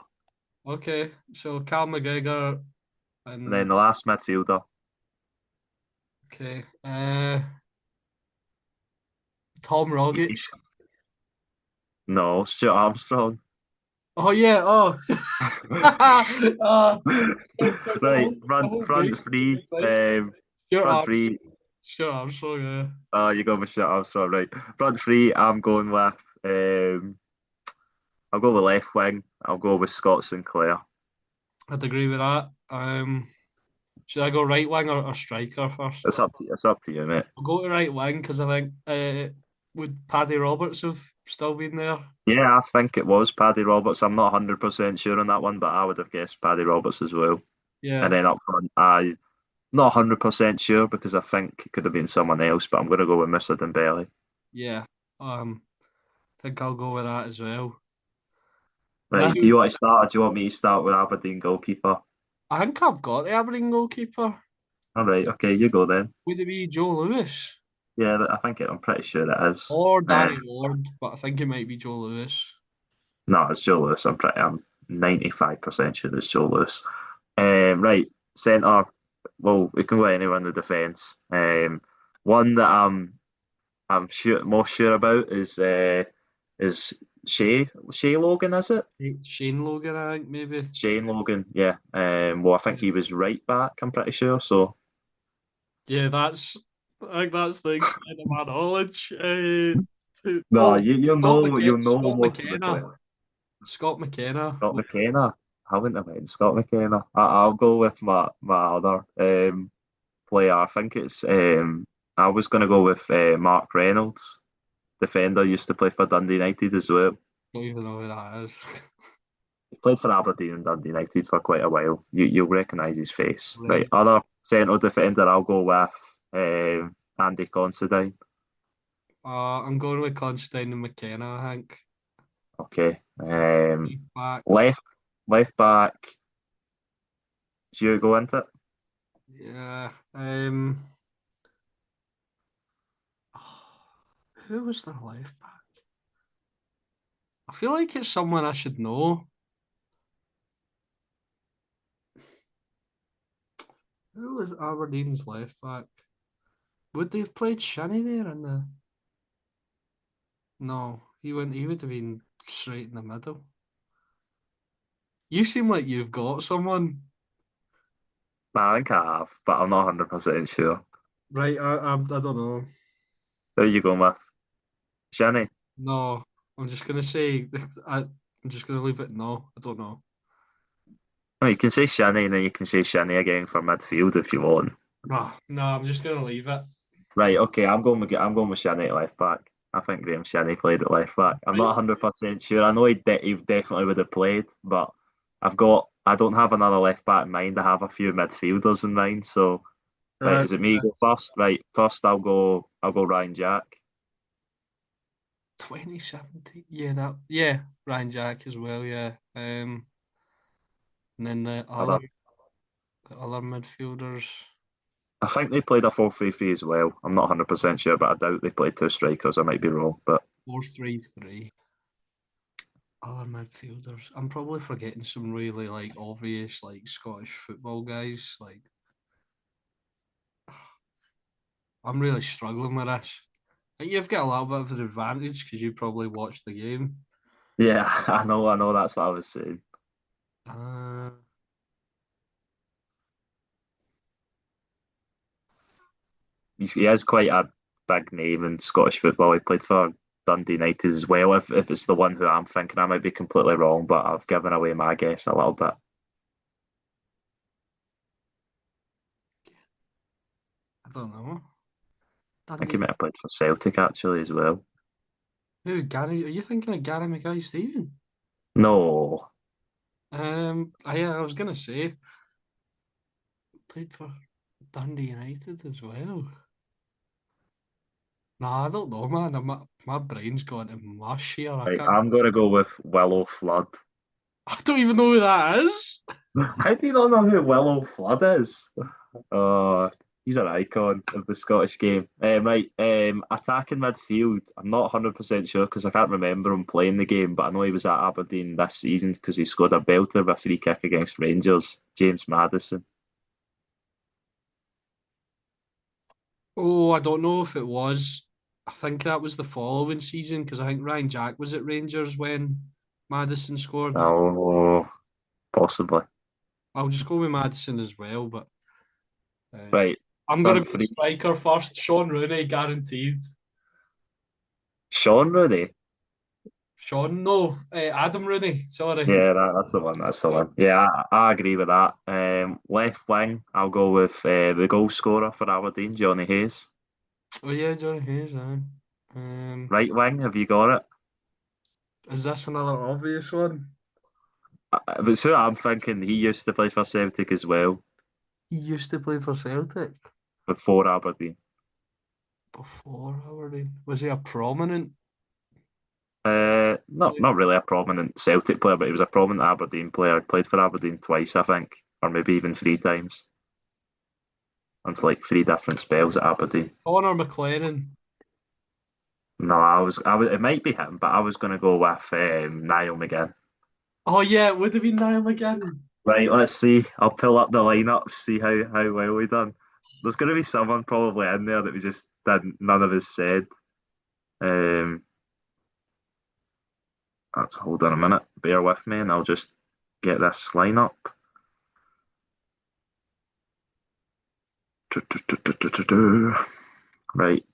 [SPEAKER 1] Okay, so Cal McGregor
[SPEAKER 2] And then
[SPEAKER 1] and
[SPEAKER 2] the last midfielder,
[SPEAKER 1] okay, Tom Rogic.
[SPEAKER 2] he's no Stuart Armstrong.
[SPEAKER 1] Oh yeah. Oh, oh
[SPEAKER 2] Right,
[SPEAKER 1] the whole
[SPEAKER 2] front three,
[SPEAKER 1] big life. Stuart
[SPEAKER 2] front
[SPEAKER 1] Armstrong.
[SPEAKER 2] three.
[SPEAKER 1] Stuart Armstrong. Yeah.
[SPEAKER 2] You go with Stuart Armstrong, right? Front three, I'm going with. I'll go with left wing. I'll go with Scott Sinclair.
[SPEAKER 1] I'd agree with that. Should I go right wing or striker first?
[SPEAKER 2] It's up to you, mate.
[SPEAKER 1] I'll go to right wing because I think would Paddy Roberts have still been there?
[SPEAKER 2] Yeah, I think it was Paddy Roberts. I'm not 100% sure on that one, but I would have guessed Paddy Roberts as well. And
[SPEAKER 1] Yeah,
[SPEAKER 2] then up front, I'm not 100% sure because I think it could have been someone else, but I'm going to go with Mr. Dembele.
[SPEAKER 1] yeah. I think I'll go with that as well. Now,
[SPEAKER 2] Right, do you want to start or do you want me to start with Aberdeen goalkeeper?
[SPEAKER 1] I think I've got the Aberdeen goalkeeper.
[SPEAKER 2] All right, okay, you go then.
[SPEAKER 1] Would it be Joe Lewis
[SPEAKER 2] Yeah, I'm pretty sure it is.
[SPEAKER 1] or Danny Ward? But I think it might be Joe Lewis.
[SPEAKER 2] No, it's Joe Lewis. I'm 95% sure it's Joe Lewis. Right, centre. Well, we can go anywhere in the defence. One that I'm most sure about is Shea Logan, is it?
[SPEAKER 1] Shane Logan, I think maybe.
[SPEAKER 2] Shane Logan, yeah. Well, I think he was right back. I'm pretty sure. So
[SPEAKER 1] Yeah, I think that's the extent of my knowledge.
[SPEAKER 2] no,
[SPEAKER 1] Oh,
[SPEAKER 2] you
[SPEAKER 1] Scott
[SPEAKER 2] know
[SPEAKER 1] McKenna.
[SPEAKER 2] most of the players.
[SPEAKER 1] Scott McKenna.
[SPEAKER 2] Not McKenna. I wouldn't have went Scott McKenna. I'll go with my other player. I think it's I was going to go with Mark Reynolds, defender. Used to play for Dundee United as well.
[SPEAKER 1] Don't even know who that is.
[SPEAKER 2] He played for Aberdeen and Dundee United for quite a while. You'll recognise his face. Right,
[SPEAKER 1] Right.
[SPEAKER 2] other central defender. I'll go with Andy Considine.
[SPEAKER 1] I'm going with Constantine and McKenna, I think.
[SPEAKER 2] Okay.
[SPEAKER 1] Left back.
[SPEAKER 2] Left left back. Do you go into it?
[SPEAKER 1] Yeah. Who was their left back? I feel like it's someone I should know. Who was Aberdeen's left back? Would they have played Shinnie there in the? No, he wouldn't. He would have been straight in the middle. You seem like you've got someone.
[SPEAKER 2] Nah, I think I have, but I'm not 100% sure.
[SPEAKER 1] Right, I don't know.
[SPEAKER 2] Who are you going with? Shinnie?
[SPEAKER 1] No, I'm just gonna say I'm just gonna leave it. No, I don't know.
[SPEAKER 2] Oh, you can say Shinnie and then you can say Shinnie again for midfield if you want.
[SPEAKER 1] No, I'm just gonna leave it.
[SPEAKER 2] Right, okay, I'm going with Shinnie at left back. I think Graham Shinnie played at left back. I'm not
[SPEAKER 1] Right.
[SPEAKER 2] 100% sure. I know he definitely would have played, but I don't have another left back in mind. I have a few midfielders in mind. So, right, is it me go first? Right, first I'll go Ryan Jack.
[SPEAKER 1] 2017. Yeah, Ryan Jack as well, yeah. And then
[SPEAKER 2] Other,
[SPEAKER 1] the other midfielders,
[SPEAKER 2] I think they played a 4-3-3 as well. I'm not 100% sure, but I doubt they played two strikers. I might be wrong, but
[SPEAKER 1] 4-3-3. Other midfielders. I'm probably forgetting some really like obvious like Scottish football guys. Like I'm really struggling with this. Like, you've got a little bit of an advantage because you probably watched the game.
[SPEAKER 2] yeah, I know. That's what I was saying.
[SPEAKER 1] Uh,
[SPEAKER 2] He has quite a big name in Scottish football. He played for Dundee United as well. If it's the one who I'm thinking, I might be completely wrong, but I've given away my guess a little bit.
[SPEAKER 1] I don't know.
[SPEAKER 2] I think he
[SPEAKER 1] Dundee.
[SPEAKER 2] might have played for Celtic actually as well.
[SPEAKER 1] Who? Gary? Are you thinking of Gary Mackay Stephen?
[SPEAKER 2] No,
[SPEAKER 1] Yeah, I was gonna say played for Dundee United as well. Nah, I don't know, man. My brain's gone to mush here. I
[SPEAKER 2] right,
[SPEAKER 1] can't.
[SPEAKER 2] I'm going to go with Willow Flood.
[SPEAKER 1] I don't even know who that is.
[SPEAKER 2] How do you not know who Willow Flood is? Uh, he's an icon of the Scottish game. Right, attacking midfield. I'm not 100% sure because I can't remember him playing the game, but I know he was at Aberdeen this season because he scored a belter with a free kick against Rangers. James Maddison.
[SPEAKER 1] Oh, I don't know if it was. I think that was the following season because I think Ryan Jack was at Rangers when Madison scored.
[SPEAKER 2] Oh, possibly.
[SPEAKER 1] I'll just go with Madison as well, but uh,
[SPEAKER 2] Right,
[SPEAKER 1] I'm gonna
[SPEAKER 2] front
[SPEAKER 1] go
[SPEAKER 2] three.
[SPEAKER 1] striker first. Sean Rooney, guaranteed.
[SPEAKER 2] Sean Rooney.
[SPEAKER 1] Sean, no, Adam Rooney. Sorry.
[SPEAKER 2] Yeah, that's the one. That's the one. Yeah, I agree with that. Left wing, I'll go with the goal scorer for Aberdeen, Johnny Hayes.
[SPEAKER 1] Oh yeah, Johnny Hayes.
[SPEAKER 2] Right wing, have you got it?
[SPEAKER 1] Is this another obvious one?
[SPEAKER 2] But so I'm thinking he used to play for Celtic as well
[SPEAKER 1] He used to play for Celtic
[SPEAKER 2] before Aberdeen.
[SPEAKER 1] before Aberdeen. Was he a prominent
[SPEAKER 2] Not
[SPEAKER 1] player?
[SPEAKER 2] really a prominent Celtic player, but he was a prominent Aberdeen player. Played for Aberdeen twice, I think, or maybe even three times, on like three different spells at Aberdeen.
[SPEAKER 1] Connor McLennan.
[SPEAKER 2] No, it might be him, but I was going to go with Niall McGinn.
[SPEAKER 1] Oh yeah, it would have been Niall McGinn.
[SPEAKER 2] Right, let's see. I'll pull up the lineup, see how well we done. There's going to be someone probably in there that we just didn't, none of us said. Um, hold on a minute. Bear with me, and I'll just get this lineup. Right,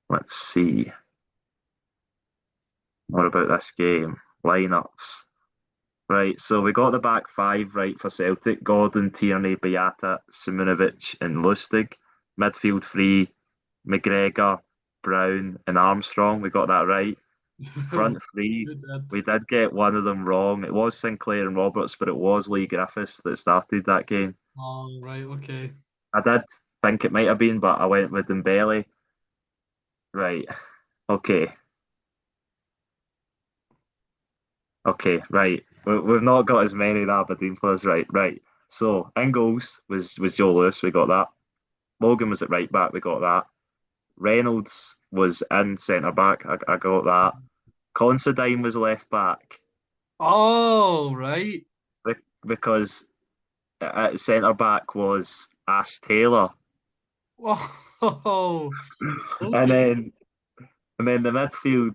[SPEAKER 2] let's see. What about this game? Lineups. Right, so we got the back five right for Celtic: Gordon, Tierney, Beata, Simunovic, and Lustig. Midfield three: McGregor, Brown, and Armstrong. We got that right. Front three,
[SPEAKER 1] You did.
[SPEAKER 2] we did get one of them wrong. It was Sinclair and Roberts, but it was Lee Griffiths that started that game.
[SPEAKER 1] Oh, right, okay.
[SPEAKER 2] I did think it might have been, but I went with Dembele. Right, okay, okay, right. We've not got as many Aberdeen players, right, right. So in goals was Joe Lewis. We got that. Morgan was at right back. We got that. Reynolds was in centre back. I got that. Considine was left back
[SPEAKER 1] Oh, right.
[SPEAKER 2] because at centre back was Ash Taylor,
[SPEAKER 1] Oh,
[SPEAKER 2] and
[SPEAKER 1] okay.
[SPEAKER 2] then the midfield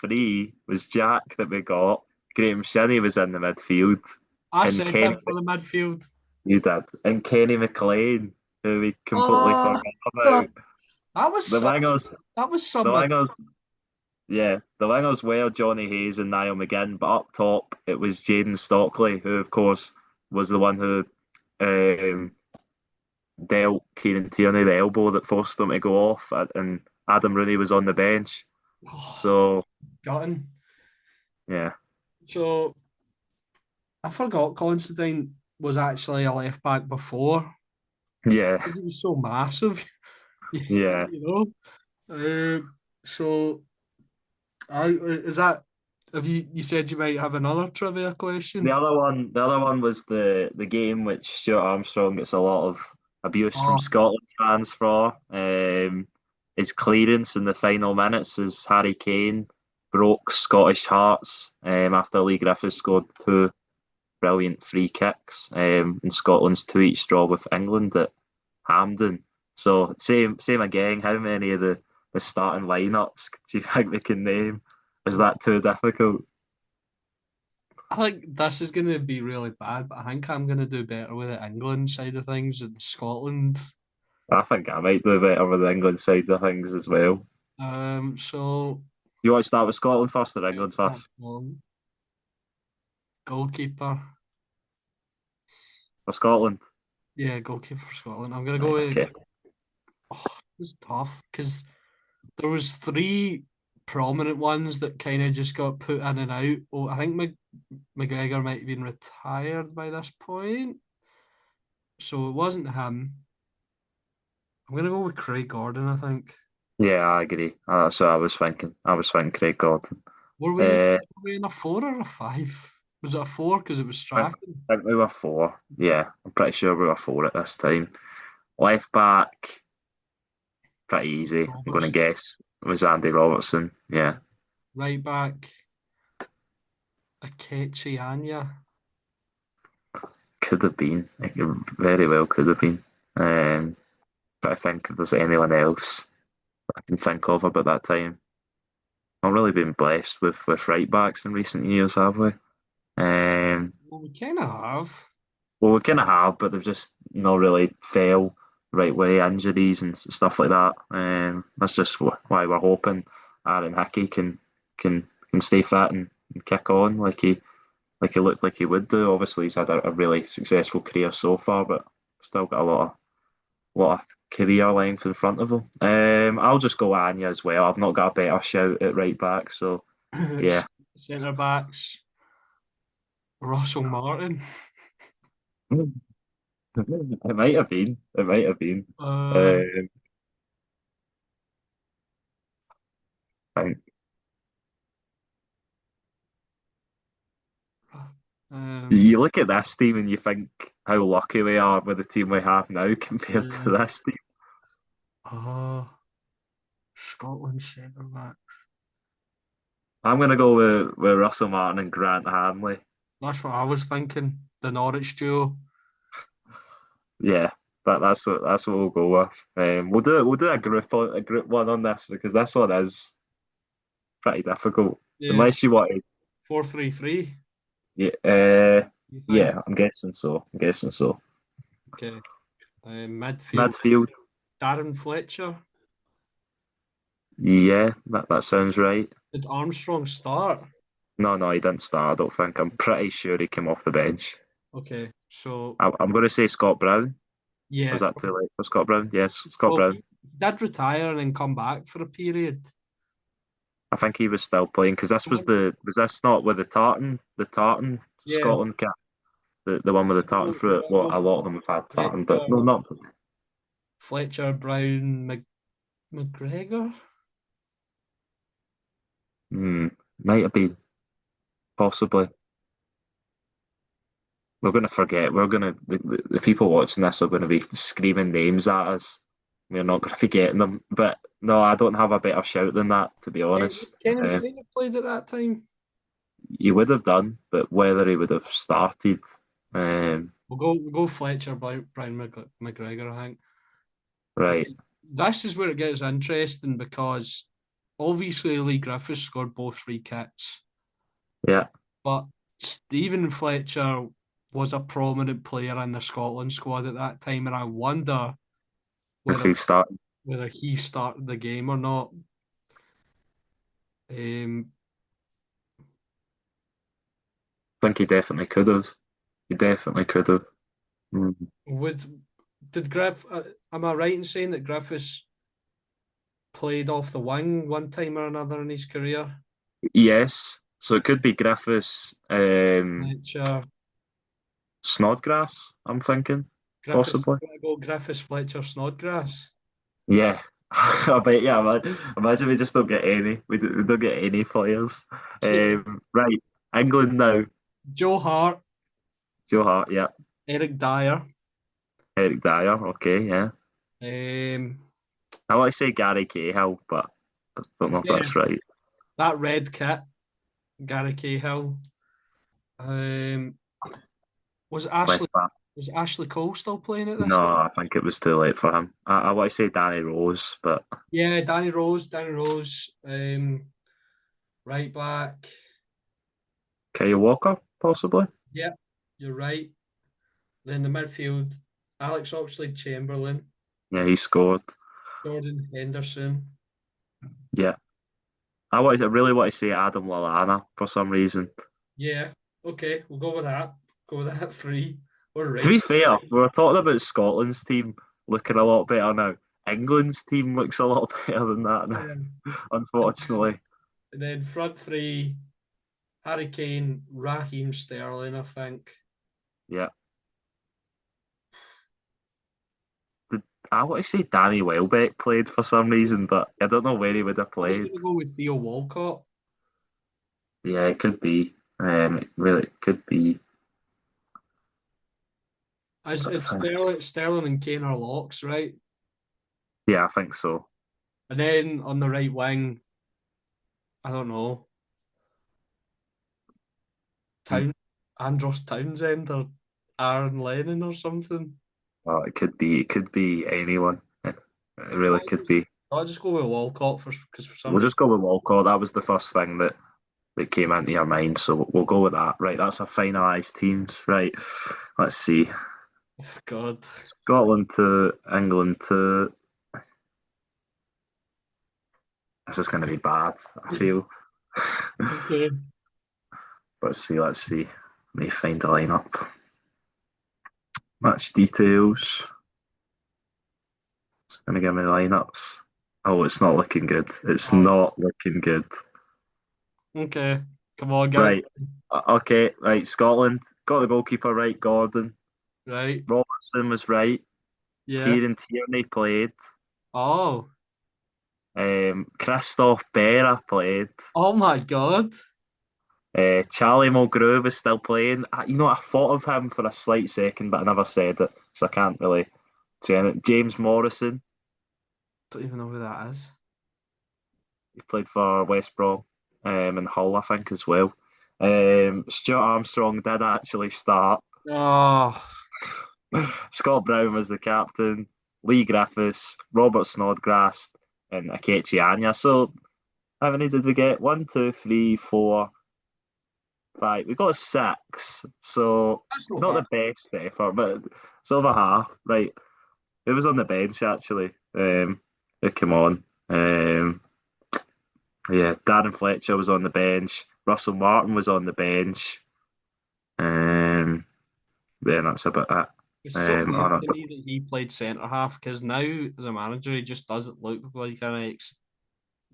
[SPEAKER 2] three was Jack that we got. Graham Shinnie was in the midfield,
[SPEAKER 1] I
[SPEAKER 2] and
[SPEAKER 1] said
[SPEAKER 2] Kenny
[SPEAKER 1] him for the midfield.
[SPEAKER 2] you did, and Kenny McLean, who we completely
[SPEAKER 1] Oh,
[SPEAKER 2] forgot about.
[SPEAKER 1] that was
[SPEAKER 2] The
[SPEAKER 1] some.
[SPEAKER 2] wingers,
[SPEAKER 1] That was
[SPEAKER 2] the
[SPEAKER 1] some.
[SPEAKER 2] wingers, yeah, the wingers were Johnny Hayes and Niall McGinn, but up top it was Jaden Stockley, who of course was the one who um, dealt Kieran Tierney the elbow that forced him to go off, and Adam Rooney was on the bench.
[SPEAKER 1] Oh,
[SPEAKER 2] So
[SPEAKER 1] gotten.
[SPEAKER 2] yeah,
[SPEAKER 1] So I forgot Constantine was actually a left back before
[SPEAKER 2] yeah,
[SPEAKER 1] because he was so massive,
[SPEAKER 2] yeah.
[SPEAKER 1] you know. So I is that. Have you said you might have another trivia question?
[SPEAKER 2] The other one was the game which Stuart Armstrong gets a lot of abuse from
[SPEAKER 1] Oh,
[SPEAKER 2] Scotland fans for. His clearance in the final minutes as Harry Kane broke Scottish hearts after Lee Griffiths scored two brilliant free kicks in Scotland's 2-each draw with England at Hampden. So same again. How many of the starting lineups do you think we can name? Is that too difficult?
[SPEAKER 1] I think this is going to be really bad, but I think I'm going to do better with the England side of things than Scotland.
[SPEAKER 2] I think I might do better with the England side of things as well.
[SPEAKER 1] So
[SPEAKER 2] You want to start with Scotland first or
[SPEAKER 1] yeah,
[SPEAKER 2] England first?
[SPEAKER 1] goalkeeper.
[SPEAKER 2] For Scotland?
[SPEAKER 1] Yeah, goalkeeper for Scotland. I'm going to go
[SPEAKER 2] Right,
[SPEAKER 1] with.
[SPEAKER 2] okay.
[SPEAKER 1] Oh, it's tough because there was three prominent ones that kind of just got put in and out. Oh, I think McGregor might have been retired by this point, so it wasn't him. I'm gonna go with Craig Gordon. I think.
[SPEAKER 2] Yeah, I agree. That's what I was thinking. I was thinking Craig Gordon.
[SPEAKER 1] Were we,
[SPEAKER 2] Uh,
[SPEAKER 1] were we in a four or a five? Was it a four because it was
[SPEAKER 2] I
[SPEAKER 1] striking?
[SPEAKER 2] think we were four. Yeah, I'm pretty sure we were four at this time. Left back, pretty easy. I'm going to
[SPEAKER 1] Robertson.
[SPEAKER 2] guess it was Andy Robertson. Yeah,
[SPEAKER 1] Right back, Akechi Anya.
[SPEAKER 2] could have been. It very well could have been. Um, but I think if there's anyone else I can think of about that time, I've really been blessed with right backs in recent years, have we?
[SPEAKER 1] Well, we kind of have.
[SPEAKER 2] Well, we kind of have, but they've just not really fell right way, injuries and stuff like that. That's just why we're hoping Aaron Hickey can stay fit and kick on like he looked like he would do. Obviously, he's had a really successful career so far, but still got a lot of career length in front of him. I'll just go Anya as well. I've not got a better shout at right back, so yeah.
[SPEAKER 1] Centre backs, Russell Martin.
[SPEAKER 2] It might have been. It might have been.
[SPEAKER 1] Um,
[SPEAKER 2] Um, I think
[SPEAKER 1] um,
[SPEAKER 2] you look at this team and you think how lucky we are with the team we have now compared to
[SPEAKER 1] yeah.
[SPEAKER 2] this team.
[SPEAKER 1] Oh, Scotland centre back.
[SPEAKER 2] I'm gonna go with Russell Martin and Grant Hanley.
[SPEAKER 1] That's what I was thinking. The Norwich duo.
[SPEAKER 2] Yeah, that's what we'll go with. We'll do a group one on this because this one is pretty difficult.
[SPEAKER 1] Yeah,
[SPEAKER 2] Unless you want to,
[SPEAKER 1] 4-3-3.
[SPEAKER 2] yeah,
[SPEAKER 1] You think?
[SPEAKER 2] yeah, I'm guessing so. I'm guessing so.
[SPEAKER 1] Okay. Midfield.
[SPEAKER 2] Midfield,
[SPEAKER 1] Darren Fletcher.
[SPEAKER 2] yeah, that sounds right.
[SPEAKER 1] Did Armstrong start?
[SPEAKER 2] No, no, he didn't start. I don't think. I'm pretty sure he came off the bench.
[SPEAKER 1] Okay, so
[SPEAKER 2] I'm going to say Scott Brown. Was
[SPEAKER 1] yeah.
[SPEAKER 2] that too late for Scott Brown? Yes, Scott
[SPEAKER 1] Well,
[SPEAKER 2] Brown.
[SPEAKER 1] he did retire and then come back for a period.
[SPEAKER 2] I think he was still playing because this was
[SPEAKER 1] Um,
[SPEAKER 2] the was this not with the tartan
[SPEAKER 1] Yeah,
[SPEAKER 2] Scotland cap, the one with the tartan
[SPEAKER 1] we'll,
[SPEAKER 2] fruit.
[SPEAKER 1] we'll
[SPEAKER 2] Well,
[SPEAKER 1] go
[SPEAKER 2] a lot of them have had tartan, but
[SPEAKER 1] Fletcher,
[SPEAKER 2] no, not
[SPEAKER 1] Fletcher, Brown, McGregor.
[SPEAKER 2] hmm, might have been possibly. We're going to forget. We're going to the people watching this are going to be screaming names at us. We're not going to be getting them. But no, I don't have a better shout than that, to be honest.
[SPEAKER 1] Kenny McLean played at that time.
[SPEAKER 2] He would have done, but whether he would have started, um,
[SPEAKER 1] We'll go Fletcher, Brian McGregor, I think.
[SPEAKER 2] right?
[SPEAKER 1] Right. This is where it gets interesting because obviously Lee Griffiths scored both free kicks,
[SPEAKER 2] Yeah,
[SPEAKER 1] but Stephen Fletcher was a prominent player in the Scotland squad at that time, and I wonder
[SPEAKER 2] if
[SPEAKER 1] whether
[SPEAKER 2] he started,
[SPEAKER 1] whether he started the game or not. Um,
[SPEAKER 2] I think he definitely could have. He definitely could have. Mm.
[SPEAKER 1] would did Griff? Am I right in saying that Griffiths played off the wing one time or another in his career?
[SPEAKER 2] Yes, so it could be Griffiths,
[SPEAKER 1] Fletcher,
[SPEAKER 2] Snodgrass. I'm thinking
[SPEAKER 1] Griffiths,
[SPEAKER 2] possibly.
[SPEAKER 1] I'm gonna go Griffiths, Fletcher, Snodgrass.
[SPEAKER 2] Yeah, I bet. Yeah, imagine we just don't get any. We don't get any players.
[SPEAKER 1] Yeah.
[SPEAKER 2] Right, England now.
[SPEAKER 1] Joe Hart,
[SPEAKER 2] Joe Hart. Yeah,
[SPEAKER 1] Eric Dyer.
[SPEAKER 2] Eric Dyer. Okay, yeah.
[SPEAKER 1] Um,
[SPEAKER 2] I want to say Gary Cahill, but I don't know if
[SPEAKER 1] yeah,
[SPEAKER 2] that's right.
[SPEAKER 1] that red kit, Gary Cahill. Um, was Ashley
[SPEAKER 2] Left back.
[SPEAKER 1] was Ashley Cole still playing at this
[SPEAKER 2] No,
[SPEAKER 1] time?
[SPEAKER 2] I think it was too late for him. I want to say Danny Rose, but
[SPEAKER 1] Yeah, Danny Rose, right back.
[SPEAKER 2] Kyle Walker possibly.
[SPEAKER 1] Yep, you're right. Then the midfield, Alex Oxlade-Chamberlain,
[SPEAKER 2] Yeah, he scored.
[SPEAKER 1] Jordan Henderson.
[SPEAKER 2] Yeah, I really want to say Adam Lallana for some reason.
[SPEAKER 1] Yeah, okay, we'll go with that. Go with that three. We're
[SPEAKER 2] To be
[SPEAKER 1] racing.
[SPEAKER 2] fair, we were talking about Scotland's team looking a lot better now. England's team looks a lot better than that now,
[SPEAKER 1] Yeah.
[SPEAKER 2] unfortunately.
[SPEAKER 1] And then front three, Harry Kane, Raheem Sterling, I think.
[SPEAKER 2] Yeah. Did, I want to say Danny Welbeck played for some reason, but I don't know where he would have
[SPEAKER 1] I was
[SPEAKER 2] played.
[SPEAKER 1] going to go with Theo Walcott.
[SPEAKER 2] Yeah, it could be. It really could be.
[SPEAKER 1] As
[SPEAKER 2] But
[SPEAKER 1] it's Sterling and Kane are locks, right?
[SPEAKER 2] yeah, I think so.
[SPEAKER 1] And then on the right wing, I don't know,
[SPEAKER 2] Hmm.
[SPEAKER 1] Town Andros Townsend or Aaron Lennon or something.
[SPEAKER 2] Well, it could be. It could be anyone. It really could be.
[SPEAKER 1] I'll just go with Walcott for because for some
[SPEAKER 2] We'll
[SPEAKER 1] reason,
[SPEAKER 2] just go with Walcott. That was the first thing that came into your mind, so we'll go with that. Right, that's our finalised teams. Right, let's see.
[SPEAKER 1] God.
[SPEAKER 2] Scotland to England to. This is going to be bad, I feel.
[SPEAKER 1] Okay.
[SPEAKER 2] Let's see, let's see. Let me find a lineup. Match details. It's going to give me lineups. Oh, it's not looking good. It's
[SPEAKER 1] Oh,
[SPEAKER 2] not looking good.
[SPEAKER 1] okay. Come on, give it
[SPEAKER 2] Right. Okay, right. Scotland got the goalkeeper right, Gordon.
[SPEAKER 1] right.
[SPEAKER 2] Robertson was right.
[SPEAKER 1] Yeah.
[SPEAKER 2] Kieran Tierney played.
[SPEAKER 1] Oh.
[SPEAKER 2] Christoph Berra played.
[SPEAKER 1] Oh my God.
[SPEAKER 2] Charlie Mulgrew was still playing. I thought of him for a slight second, but I never said it, so I can't really say it. James Morrison,
[SPEAKER 1] Don't even know who that is.
[SPEAKER 2] he played for West Brom and Hull, I think, as well. Stuart Armstrong did actually start.
[SPEAKER 1] Oh.
[SPEAKER 2] Scott Brown was the captain. Lee Griffiths, Robert Snodgrass, and Akechi Anya. So, how many did we get? One, two, three, four, five. We got six. So,
[SPEAKER 1] That's not
[SPEAKER 2] not
[SPEAKER 1] bad.
[SPEAKER 2] the best effort, but it's over half. Right. It was on the bench, actually. Who came on? Yeah, Darren Fletcher was on the bench. Russell Martin was on the bench. Yeah, that's about it.
[SPEAKER 1] It's so weird
[SPEAKER 2] On it.
[SPEAKER 1] to me that he played centre half because now as a manager he just doesn't look like an ex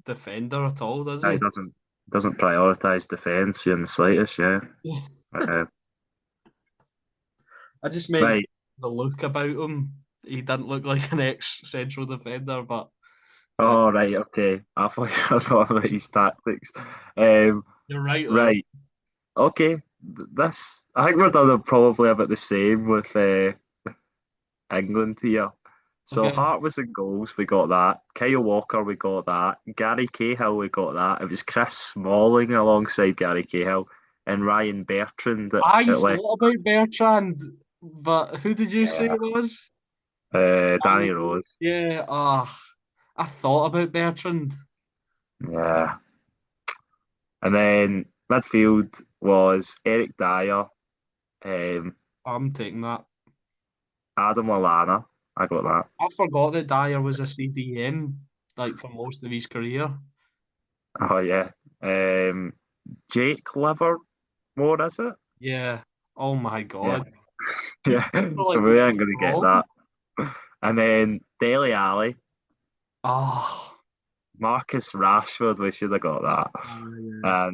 [SPEAKER 1] defender at all, does
[SPEAKER 2] He
[SPEAKER 1] he?
[SPEAKER 2] doesn't prioritise defence in the slightest. Yeah. Uh,
[SPEAKER 1] I just meant
[SPEAKER 2] right.
[SPEAKER 1] the look about him. He didn't look like an ex central defender, but uh,
[SPEAKER 2] Oh, right. Okay. I thought about his tactics. Um,
[SPEAKER 1] you're right though.
[SPEAKER 2] right. Okay. This I think we're done probably about the same with England here. So
[SPEAKER 1] Okay.
[SPEAKER 2] Hart was in goals, we got that. Kyle Walker, we got that. Gary Cahill, we got that. It was Chris Smalling alongside Gary Cahill and Ryan Bertrand
[SPEAKER 1] I
[SPEAKER 2] at left.
[SPEAKER 1] thought about Bertrand, but who did you say
[SPEAKER 2] Yeah.
[SPEAKER 1] it was?
[SPEAKER 2] Danny Rose.
[SPEAKER 1] Yeah, I thought about Bertrand.
[SPEAKER 2] Yeah. And then midfield was Eric Dyer, um,
[SPEAKER 1] I'm taking that.
[SPEAKER 2] Adam Lallana. I got that.
[SPEAKER 1] I forgot that Dyer was a CDM like for most of his career.
[SPEAKER 2] Oh yeah. Um, Jake Livermore, is it?
[SPEAKER 1] Yeah. Oh my
[SPEAKER 2] Yeah.
[SPEAKER 1] God.
[SPEAKER 2] Yeah.
[SPEAKER 1] People are like,
[SPEAKER 2] We
[SPEAKER 1] what
[SPEAKER 2] ain't
[SPEAKER 1] is
[SPEAKER 2] gonna get
[SPEAKER 1] wrong?
[SPEAKER 2] that. And then Dele Alli,
[SPEAKER 1] Oh,
[SPEAKER 2] Marcus Rashford, we should have got that.
[SPEAKER 1] yeah.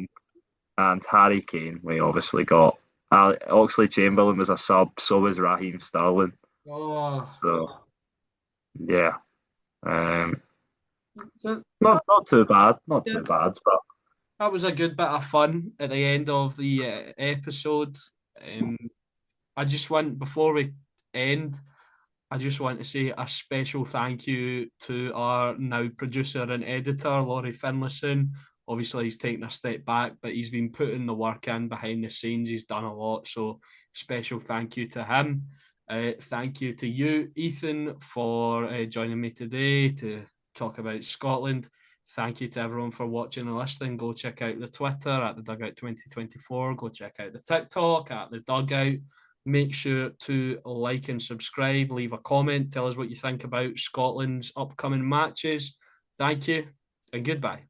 [SPEAKER 2] And Harry Kane, we obviously got. Oxley Chamberlain was a sub, so was Raheem Sterling.
[SPEAKER 1] Oh.
[SPEAKER 2] So yeah, um,
[SPEAKER 1] So
[SPEAKER 2] not too bad, not
[SPEAKER 1] yeah,
[SPEAKER 2] too bad. But
[SPEAKER 1] that was a good bit of fun at the end of the episode. Um, I just want before we end, I just want to say a special thank you to our now producer and editor, Laurie Finlayson. Obviously, he's taken a step back, but he's been putting the work in behind the scenes. He's done a lot. So, special thank you to him. Thank you to you, Ethan, for joining me today to talk about Scotland. Thank you to everyone for watching and listening. Go check out the Twitter at the Dugout 2024. Go check out the TikTok at the Dugout. Make sure to like and subscribe, leave a comment, tell us what you think about Scotland's upcoming matches. Thank you and goodbye.